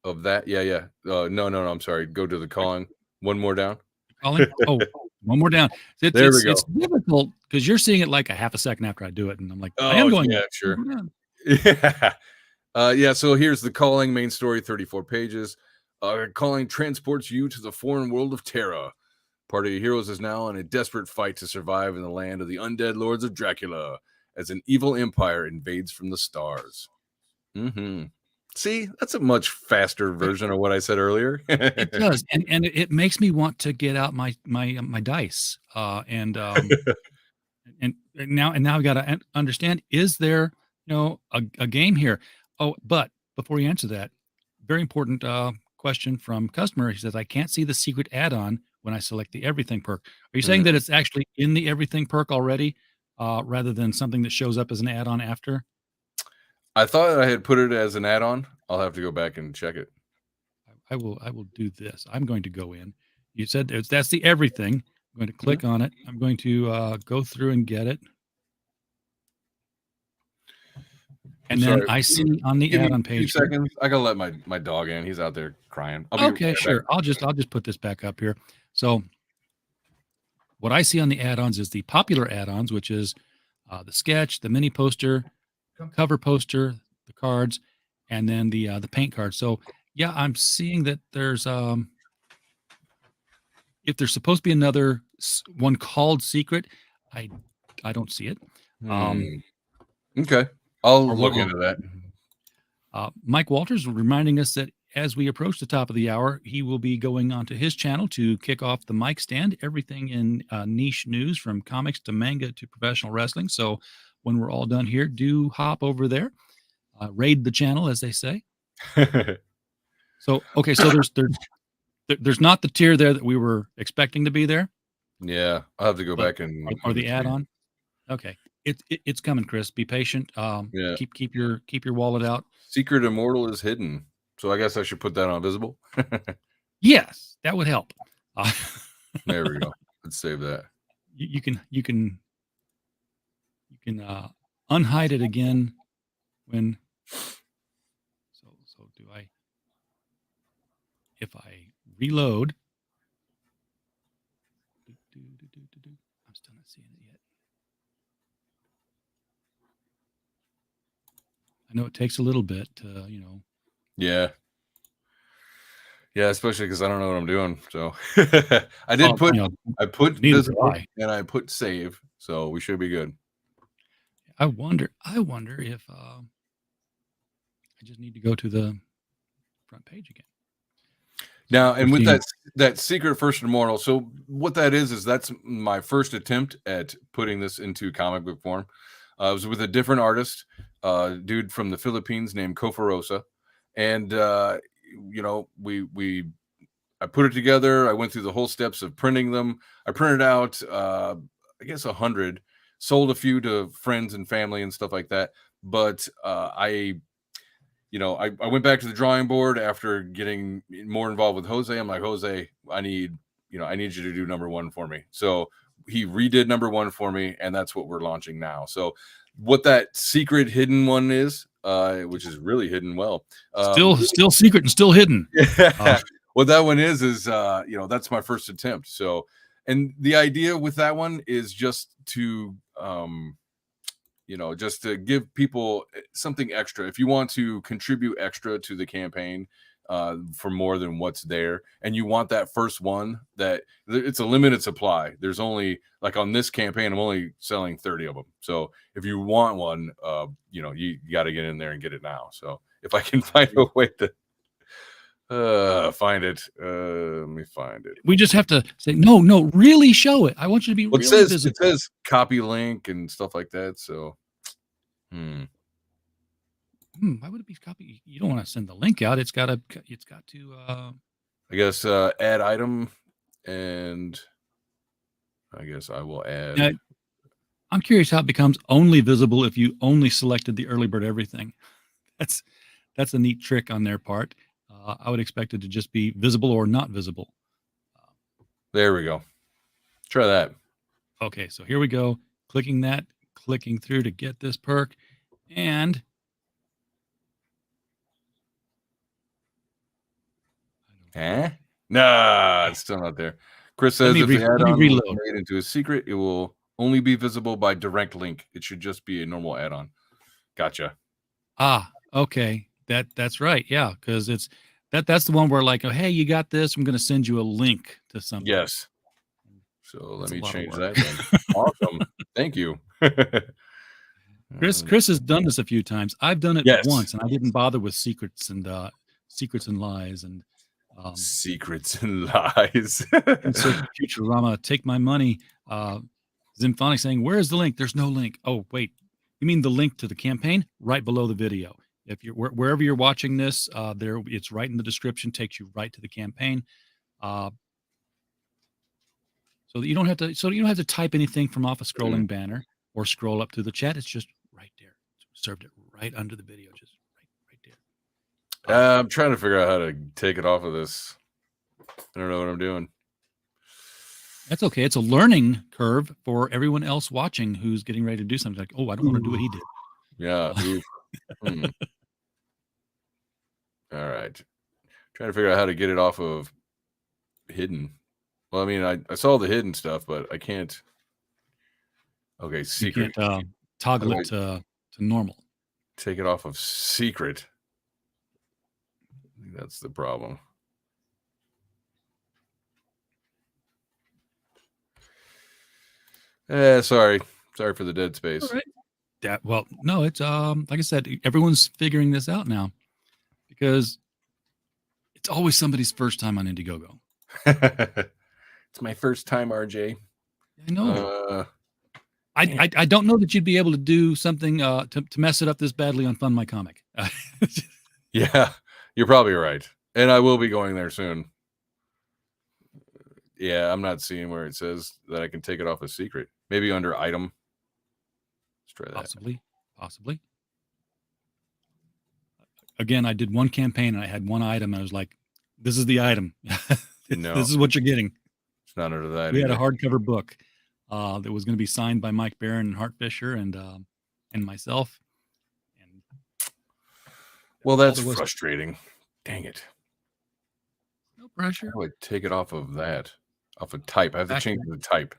of that. Yeah. No. I'm sorry. Go to the calling. One more down. Calling? Oh, one more down. There we go. It's difficult because you're seeing it like a half a second after I do it, and I'm like, I Oh, am going. yeah, sure. one more down. Yeah. Yeah. So here's the calling main story, 34 pages. Calling transports you to the foreign world of Terra. Party of heroes is now in a desperate fight to survive in the land of the undead lords of Dracula as an evil empire invades from the stars. See, that's a much faster version of what I said earlier. It does, and it makes me want to get out my dice, and now I've got to understand: is there a game here? Oh, but before you answer that, very important question from customer. He says, I can't see the secret add-on when I select the everything perk. Are you saying that it's actually in the everything perk already, rather than something that shows up as an add-on after? I thought I had put it as an add-on. I'll have to go back and check it. I will do this. I'm going to go in. You said that's the everything. I'm going to click on it. I'm going to go through and get it. And then I see on the add-on page. 2 seconds. I gotta let my dog in. He's out there crying. Okay, sure. I'll just put this back up here. So what I see on the add-ons is the popular add-ons, which is the sketch, the mini poster, cover poster, the cards, and then the paint cards. So yeah, I'm seeing that there's if there's supposed to be another one called secret, I don't see it. Okay, I'll look into that. Mike Walters reminding us that as we approach the top of the hour, he will be going onto his channel to kick off the mic stand, everything in niche news from comics to manga to professional wrestling. So when we're all done here, do hop over there, raid the channel, as they say. So, okay, so there's not the tier there that we were expecting to be there. Yeah, I'll have to go back and or the add-on. Okay, it's coming, Chris. Be patient. Yeah. Keep your wallet out. Secret Immortal is hidden, so I guess I should put that on visible. Yes, that would help. There we go. Let's save that. You can unhide it again when. So do I? If I reload, I'm still not seeing it yet. I know it takes a little bit to, Yeah, especially because I don't know what I'm doing. So I put visible and I put save, so we should be good. I wonder if I just need to go to the front page again. Now, and with that secret first Immortal, so what that is that's my first attempt at putting this into comic book form. I was with a different artist, dude from the Philippines named Koepp, and I put it together. I went through the whole steps of printing them. I printed out, I guess 100, sold a few to friends and family and stuff like that. But I went back to the drawing board after getting more involved with Jose. I'm like, Jose, I need you to do number 1 for me. So he redid number 1 for me, and that's what we're launching now. So what that secret hidden one is, which is really hidden well. Still secret and still hidden. What that one is that's my first attempt. So, and the idea with that one is just to just to give people something extra. If you want to contribute extra to the campaign for more than what's there, and you want that first one, that it's a limited supply. There's only, like on this campaign, I'm only selling 30 of them. So if you want one, you got to get in there and get it now. So if I can find a way to find it. Let me find it. We just have to say, no, really show it. I want you to be Well, really visible. it says copy link and stuff like that. So, why would it be copy? You don't want to send the link out. It's got to. I guess add item, and I guess I will add. Now, I'm curious how it becomes only visible if you only selected the early bird everything. That's a neat trick on their part. I would expect it to just be visible or not visible. There we go. Try that. Okay, so here we go. Clicking through to get this perk. And Nah, it's still not there. Chris says if the add-on was made into a secret, it will only be visible by direct link. It should just be a normal add-on. Gotcha. Okay. That's right. Yeah, because that's the one where like, oh, hey, you got this. I'm going to send you a link to something. Yes. So let me change that then. Awesome. Thank you. Chris has done this a few times. I've done it once, and I didn't bother with secrets and lies and secrets and lies. Insert Futurama, take my money. Zymphonic saying, "Where's the link? There's no link." Oh, wait, you mean the link to the campaign right below the video? If you're wherever you're watching this, there it's right in the description. Takes you right to the campaign, so that you don't have to. So you don't have to type anything from off a scrolling banner or scroll up to the chat. It's just right there. Served it right under the video, just right there. I'm trying to figure out how to take it off of this. I don't know what I'm doing. That's okay. It's a learning curve for everyone else watching who's getting ready to do something. Like, oh, I don't want to do what he did. Yeah. All right. Trying to figure out how to get it off of hidden. Well, I mean, I saw the hidden stuff, but I can't. Okay, secret. You can't toggle it to normal. Take it off of secret. I think that's the problem. Sorry for the dead space. All right. Well, no, it's like I said, everyone's figuring this out now because it's always somebody's first time on Indiegogo. It's my first time, RJ. I know. I don't know that you'd be able to do something to mess it up this badly on Fund My Comic. Yeah, you're probably right. And I will be going there soon. Yeah, I'm not seeing where it says that I can take it off as secret. Maybe under item. Let's try that. Possibly. Again, I did one campaign and I had one item. I was like, this is the item. No. This is what you're getting. It's not under that. We had a hardcover book that was going to be signed by Mike Barron and Hart Fisher and myself. And well, that's frustrating. Dang it. No pressure. How do I take it off of that? Off of type. I have to change the type.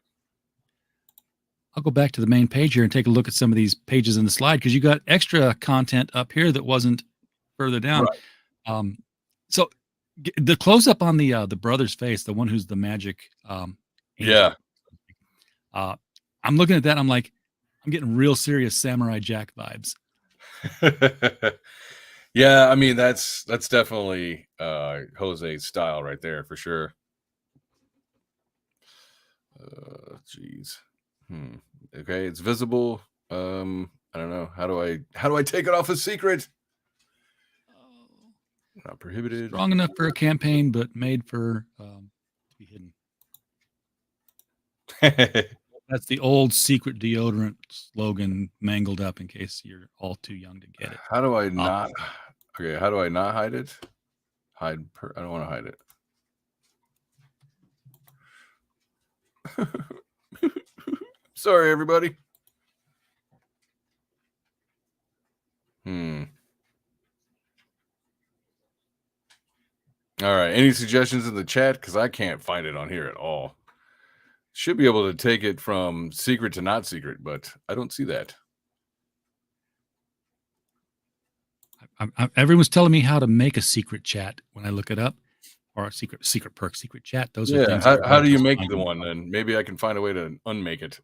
I'll go back to the main page here and take a look at some of these pages in the slide because you got extra content up here that wasn't further down. Right. So the close up on the brother's face, the one who's the magic. Yeah. I'm looking at that. I'm like, I'm getting real serious Samurai Jack vibes. Yeah, I mean that's definitely Jose's style right there for sure. Jeez. Okay, it's visible. I don't know. How do I take it off a secret? Not prohibited. Strong enough for a campaign, but made for to be hidden. That's the old secret deodorant slogan mangled up in case you're all too young to get it. How do I not? Okay, how do I not hide it? I don't want to hide it. Sorry, everybody. All right. Any suggestions in the chat? Because I can't find it on here at all. Should be able to take it from secret to not secret, but I don't see that. Everyone's telling me how to make a secret chat when I look it up, or a secret perk, secret chat. Those are things. How do you make the one then? Maybe I can find a way to unmake it.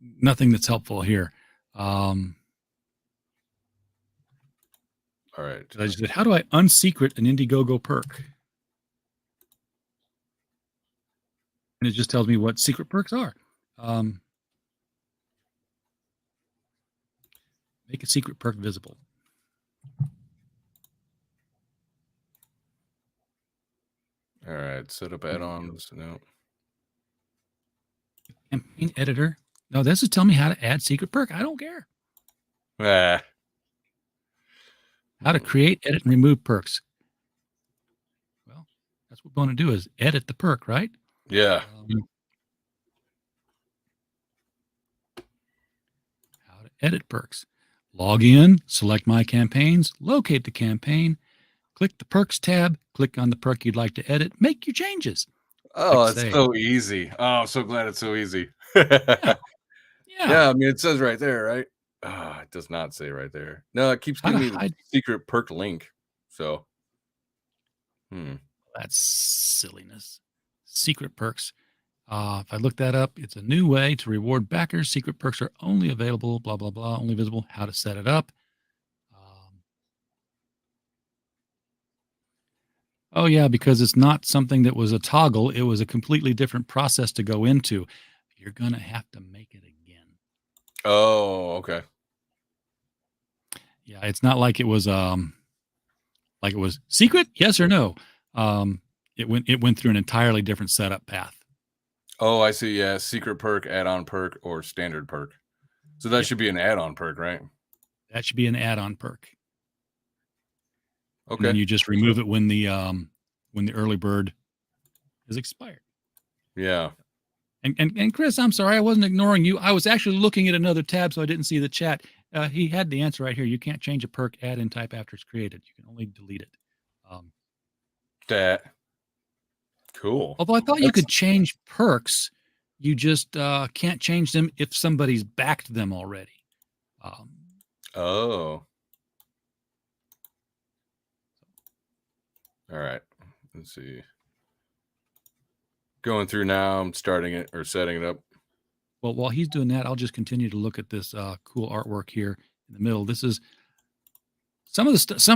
Nothing that's helpful here. All right. I just said, how do I unsecret an Indiegogo perk? And it just tells me what secret perks are. Make a secret perk visible. All right. Set up add-ons. No. Campaign editor. No, this is telling me how to add secret perk. I don't care. Ah. How to create, edit, and remove perks. Well, that's what we're going to do is edit the perk, right? Yeah. How to edit perks. Log in, select my campaigns, locate the campaign, click the perks tab, click on the perk you'd like to edit, make your changes. Oh, Click it's save. so easy. Oh, I'm so glad it's so easy. Yeah. Yeah, I mean, it says right there, right? Oh, it does not say right there. No, it keeps How to giving me the hide- secret perk link. So, That's silliness. Secret perks. If I look that up, it's a new way to reward backers. Secret perks are only available, blah, blah, blah, only visible. How to set it up. Oh, yeah, because it's not something that was a toggle. It was a completely different process to go into. You're going to have to make it again. oh, okay. Yeah, it's not like it was secret, yes or no. It went through an entirely different setup path. Oh, I see. Yeah, secret perk, add-on perk, or standard perk. So that should be an add-on perk, right? That should be an add-on perk. Okay. And then you just remove it when the early bird is expired. Yeah. And Chris, I'm sorry, I wasn't ignoring you. I was actually looking at another tab, so I didn't see the chat. He had the answer right here. You can't change a perk add-in type after it's created. You can only delete it. That. Cool. Although I thought you could change perks, you just can't change them if somebody's backed them already. Oh. All right. Let's see. Going through now. I'm starting it or setting it up. Well, while he's doing that, I'll just continue to look at this cool artwork here in the middle. This is some of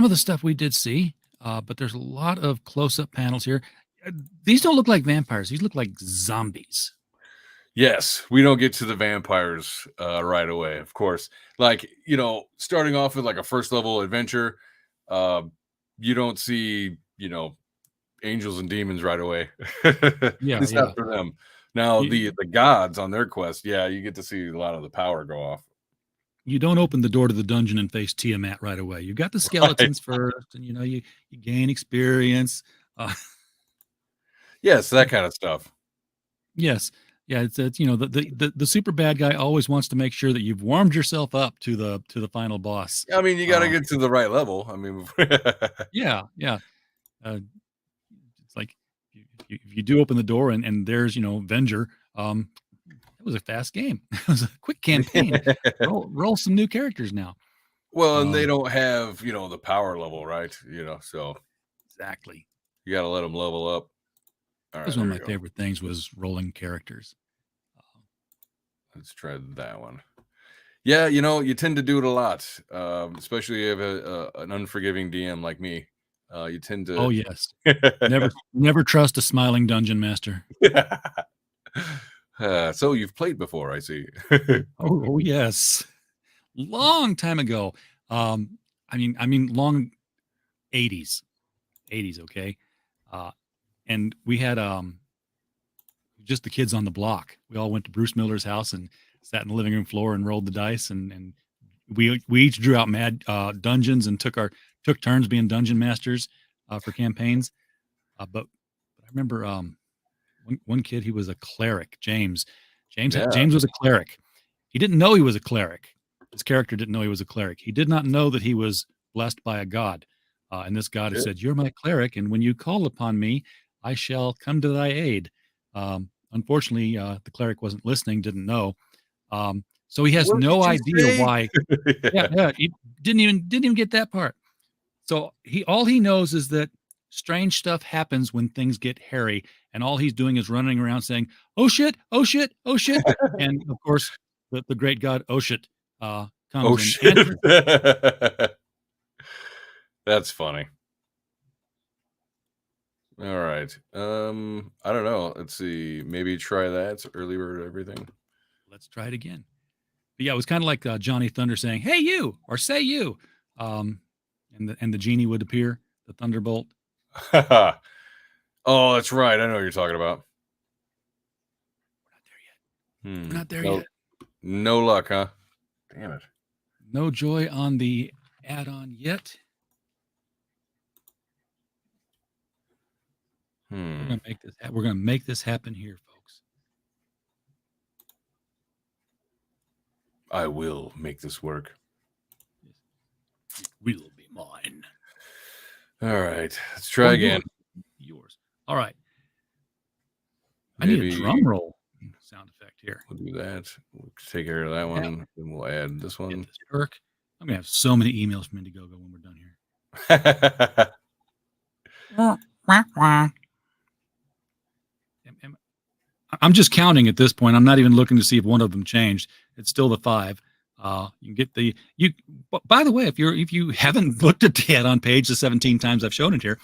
the stuff we did see, but there's a lot of close-up panels here. These don't look like vampires. These look like zombies. Yes, we don't get to the vampires right away, of course. Like, starting off with like a first level adventure, you don't see, angels and demons right away. Yeah, It's not for them. Now, the gods on their quest, you get to see a lot of the power go off. You don't open the door to the dungeon and face Tiamat right away. You got the skeletons first, and you gain experience. Yes, that kind of stuff. Yes. Yeah, it's the super bad guy always wants to make sure that you've warmed yourself up to the final boss. I mean, you got to get to the right level. I mean, yeah. It's like if you do open the door and there's Venger, it was a fast game. It was a quick campaign. roll some new characters now. Well, and they don't have the power level, right? So exactly. You got to let them level up. That was one of my favorite things was rolling characters. Let's try that one. Yeah, you tend to do it a lot, especially if you have an unforgiving DM like me. You tend to. Oh yes, never trust a smiling dungeon master. So you've played before, I see. oh yes, long time ago. I mean, long 80s. Okay. And we had just the kids on the block. We all went to Bruce Miller's house and sat in the living room floor and rolled the dice. And we each drew out mad dungeons and took turns being dungeon masters for campaigns. But I remember one kid, he was a cleric, James. James was a cleric. He didn't know he was a cleric. His character didn't know he was a cleric. He did not know that he was blessed by a god. And this god had said, "You're my cleric, and when you call upon me, I shall come to thy aid." Unfortunately, the cleric wasn't listening, didn't know. So he has no idea why. Yeah, he didn't even get that part. So all he knows is that strange stuff happens when things get hairy, and all he's doing is running around saying, "Oh shit, oh shit, oh shit." And of course, the great god Oshit comes. Oh shit. That's funny. All right. I don't know. Let's see. Maybe try that. Early bird everything. Let's try it again. But yeah, it was kind of like Johnny Thunder saying, "Hey, you," or "Say you," and the genie would appear, the thunderbolt. Oh, that's right. I know what you're talking about. We're not there yet. No luck, huh? Damn it. No joy on the add-on yet. We're gonna make this. We're gonna make this happen here, folks. I will make this work. It will be mine. All right, let's try again. Yours. All right. Maybe, I need a drum roll sound effect here. We'll do that. We'll take care of that one, and we'll add this one. This perk. I'm gonna have so many emails from Indiegogo when we're done here. I'm just counting at this point. I'm not even looking to see if one of them changed. It's still the 5. You can get the by the way, if you haven't looked at the add-on page the 17 times I've shown it here,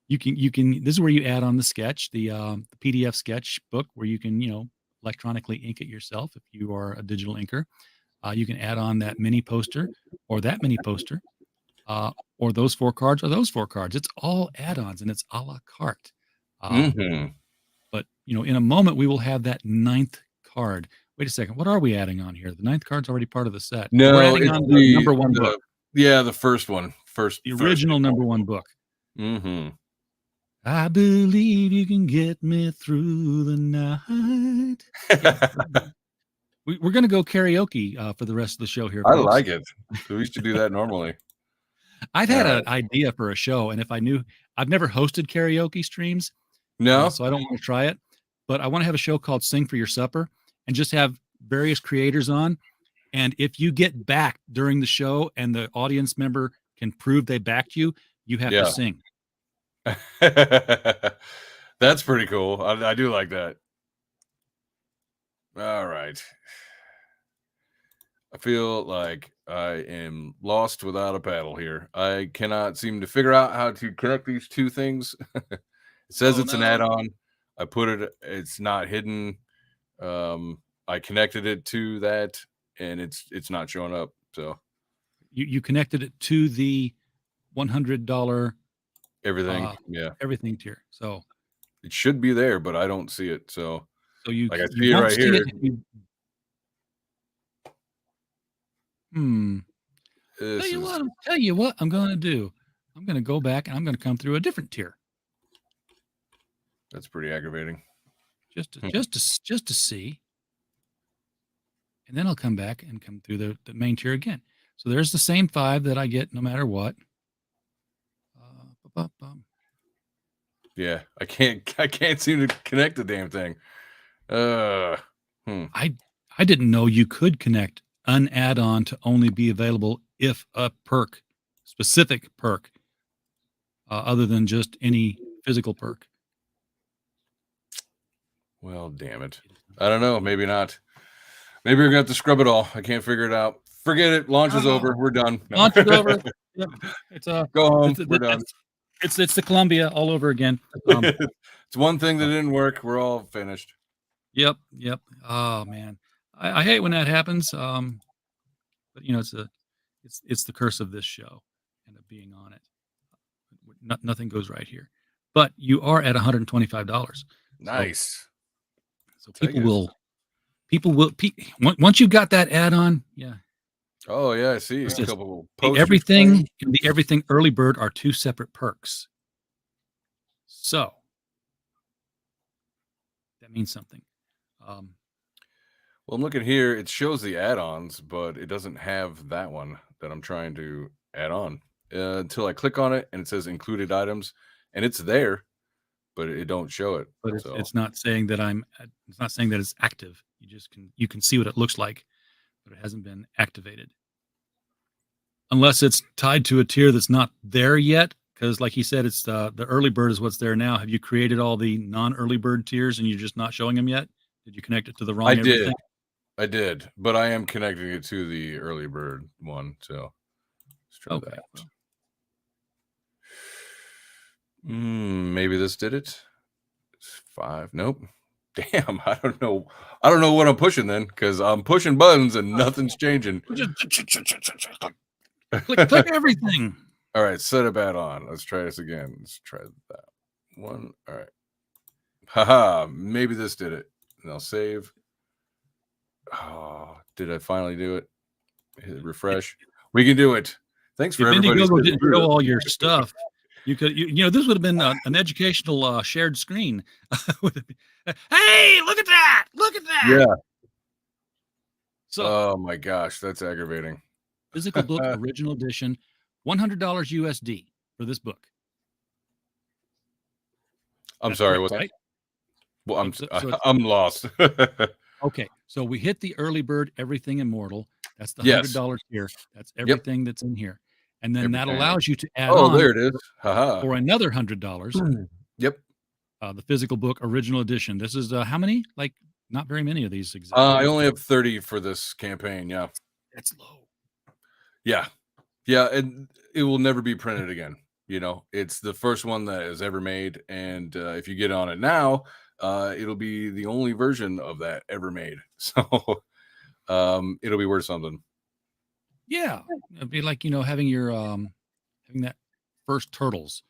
you can this is where you add on the sketch, the PDF sketch book where you can electronically ink it yourself if you are a digital inker. You can add on that mini poster or that mini poster, or those 4 cards or those 4 cards. It's all add-ons and it's a la carte. But in a moment we will have that 9th card. Wait a second. What are we adding on here? The 9th card's already part of the set. No, we're adding on the number 1 book. Yeah, the first one. The original number 1 book. I believe you can get me through the night. We're going to go karaoke for the rest of the show here. I like it. We used to do that normally. I've had an idea for a show, and I've never hosted karaoke streams. No. So I don't want to try it, but I want to have a show called Sing for Your Supper and just have various creators on. And if you get backed during the show and the audience member can prove they backed you, you have to sing. That's pretty cool. I do like that. All right. I feel like I am lost without a paddle here. I cannot seem to figure out how to connect these two things. It says it's an add-on. I put it, it's not hidden. I connected it to that and it's not showing up. So you connected it to the $100 everything. Everything tier. So it should be there, but I don't see it. So you like I see it right here. Tell you what I'm going to do. I'm going to go back and I'm going to come through a different tier. That's pretty aggravating. Just to see. And then I'll come back and come through the main tier again. So there's the same 5 that I get no matter what. Yeah, I can't seem to connect the damn thing. I didn't know you could connect an add-on to only be available if a perk, specific perk, other than just any physical perk. Well, damn it. I don't know. Maybe not. Maybe we're going to have to scrub it all. I can't figure it out. Forget it. Launch is over. We're done. No. Launch is over. Yep. It's go home. We're done. It's the Columbia all over again. It's one thing that didn't work. We're all finished. Yep. Oh man, I hate when that happens. But it's the curse of this show and of being on it. Nothing goes right here. But you are at $125. Nice. So people will once you've got that add-on, yeah. Oh yeah, I see. A couple everything and the everything early bird are 2 separate perks. So that means something. Well, I'm looking here. It shows the add-ons, but it doesn't have that one that I'm trying to add on until I click on it and it says included items, and it's there, but it don't show it. But it's not saying that it's not saying that it's active. You can see what it looks like, but it hasn't been activated. Unless it's tied to a tier that's not there yet, because like he said, it's the early bird is what's there now. Have you created all the non-early bird tiers and you're just not showing them yet? Did you connect it to the wrong? I did, but I am connecting it to the early bird one. So let's try that. Maybe this did it. 5. Nope. Damn, I don't know. I don't know what I'm pushing then, because I'm pushing buttons and nothing's changing. Click everything. All right, set a bat on. Let's try this again. Let's try that one. All right. Haha, maybe this did it. And I'll save. Oh, did I finally do it? Hit refresh. We can do it. Thanks for everybody. If Indiegogo didn't show all your stuff, you could, you know, this would have been an educational shared screen. Hey, look at that! Look at that! Yeah. So, oh my gosh, that's aggravating. Physical book, original edition, $100 USD for this book. I'm That's sorry. correct, What's right? Well, I'm lost. Okay, so we hit the early bird, everything immortal. That's the Yes. $100 here. That's everything that's in here, and then that Everything. allows you to add Oh, on there it is. Haha. for another $100. Yep. The physical book, original edition. This is how many? Like, not very many of these exist. I only have 30 for this campaign. Yeah. That's low. Yeah. Yeah. And it will never be printed again. You know, it's the first one that is ever made. And if you get on it now, it'll be the only version of that ever made. So it'll be worth something. Yeah, it'd be like, you know, having your having that first Turtles.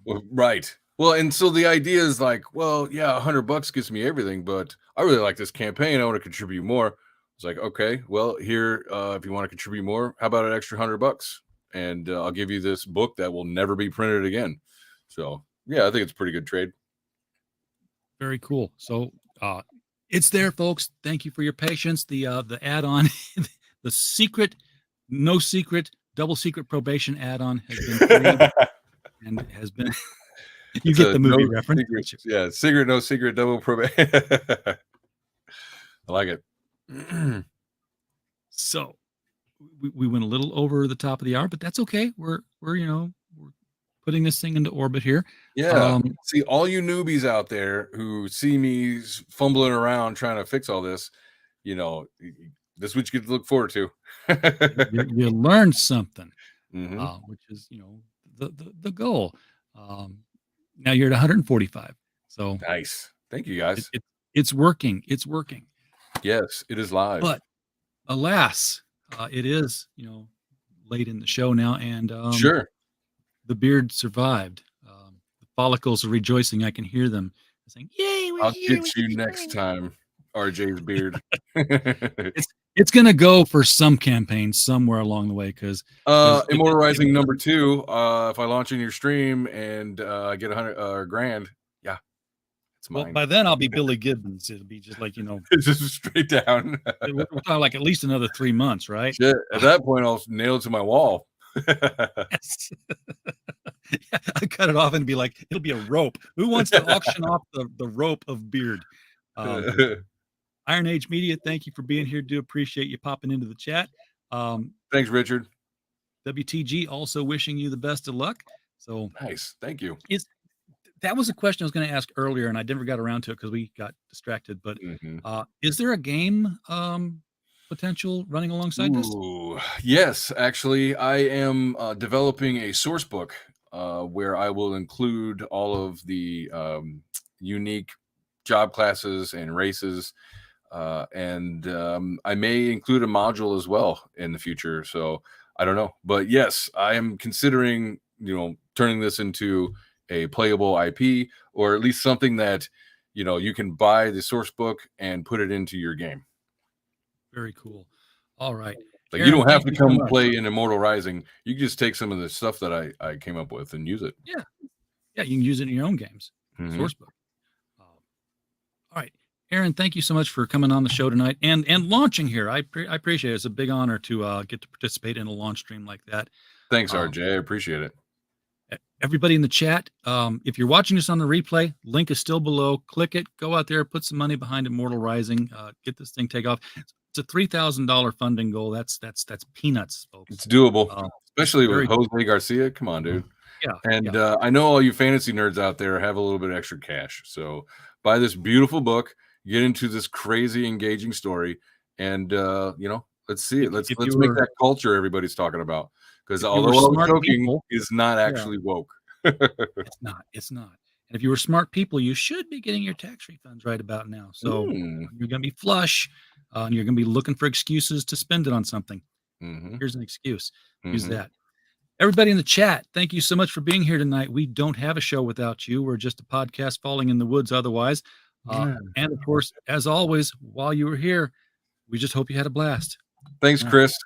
Well, right. Well, and so the idea is like, well, yeah, $100 gets me everything, but I really like this campaign. I want to contribute more. It's like, okay, well, here, if you want to contribute more, how about an extra $100? And I'll give you this book that will never be printed again. So yeah, I think it's a pretty good trade. Very cool. So it's there, folks. Thank you for your patience. The add-on, the secret, no secret, double secret probation add-on has been created and has been. You get the movie reference. Secret, yeah, secret, no secret, double probation. I like it. So we went a little over the top of the hour, but that's okay. We're you know, we're putting this thing into orbit here. Yeah. See, all you newbies out there who see me fumbling around trying to fix all this, you know, this is what you get to look forward to. you learned something, Mm-hmm. which is, you know, the goal. Now you're at 145. So Nice. Thank you, guys. it's working. It's working. Yes, it is live. But alas, it is, you know, late in the show now, and Sure. the beard survived. The follicles are rejoicing. I can hear them saying, "Yay, we're I'll here, get you next time, RJ's beard. It's gonna go for some campaign somewhere along the way, because Immortal Rising number 2. If I launch in your stream and I get $100,000, yeah, it's mine. well, by then I'll be Billy Gibbons. It'll be just like, you know, It's just straight down. we're talking like at least another 3 months, right? Shit, at that point, I'll nail it to my wall. Yes. I cut it off and be like, it'll be a rope. Who wants to auction off the rope of beard? Iron Age Media, thank you for being here. Do appreciate you popping into the chat. Thanks, Richard. WTG also wishing you the best of luck. So Nice. Thank you. that was a question I was going to ask earlier, and I never got around to it because we got distracted. But is there a game potential running alongside this? Yes, actually, I am developing a source book where I will include all of the unique job classes and races. And I may include a module as well in the future. So I don't know, but yes, I am considering, you know, turning this into a playable IP, or at least something that, you know, you can buy the source book and put it into your game. Very cool. All right. Like, Aaron, you don't have thank to you so come much. play in Immortal Rising. You can just take some of the stuff that I came up with and use it. Yeah, you can use it in your own games. Source book. All right, Aaron, thank you so much for coming on the show tonight and launching here. I appreciate it. It's a big honor to get to participate in a launch stream like that. Thanks, RJ. I appreciate it. Everybody in the chat, if you're watching this on the replay, link is still below. Click it. Go out there, put some money behind Immortal Rising. Get this thing take off. It's a $3,000 funding goal. That's peanuts, folks. It's doable, especially with very Jose Garcia. Come on, dude. Yeah. And I know all you fantasy nerds out there have a little bit of extra cash. So buy this beautiful book, get into this crazy engaging story, and you know, let's see it. Let's make that culture everybody's talking about. Because although I'm joking, is not actually woke. It's not. It's not. And if you were smart people, you should be getting your tax refunds right about now. So you're going to be flush, and you're going to be looking for excuses to spend it on something. Here's an excuse. Use that. Everybody in the chat, thank you so much for being here tonight. We don't have a show without you. We're just a podcast falling in the woods otherwise. And of course, as always, while you were here, we just hope you had a blast. Thanks, Chris.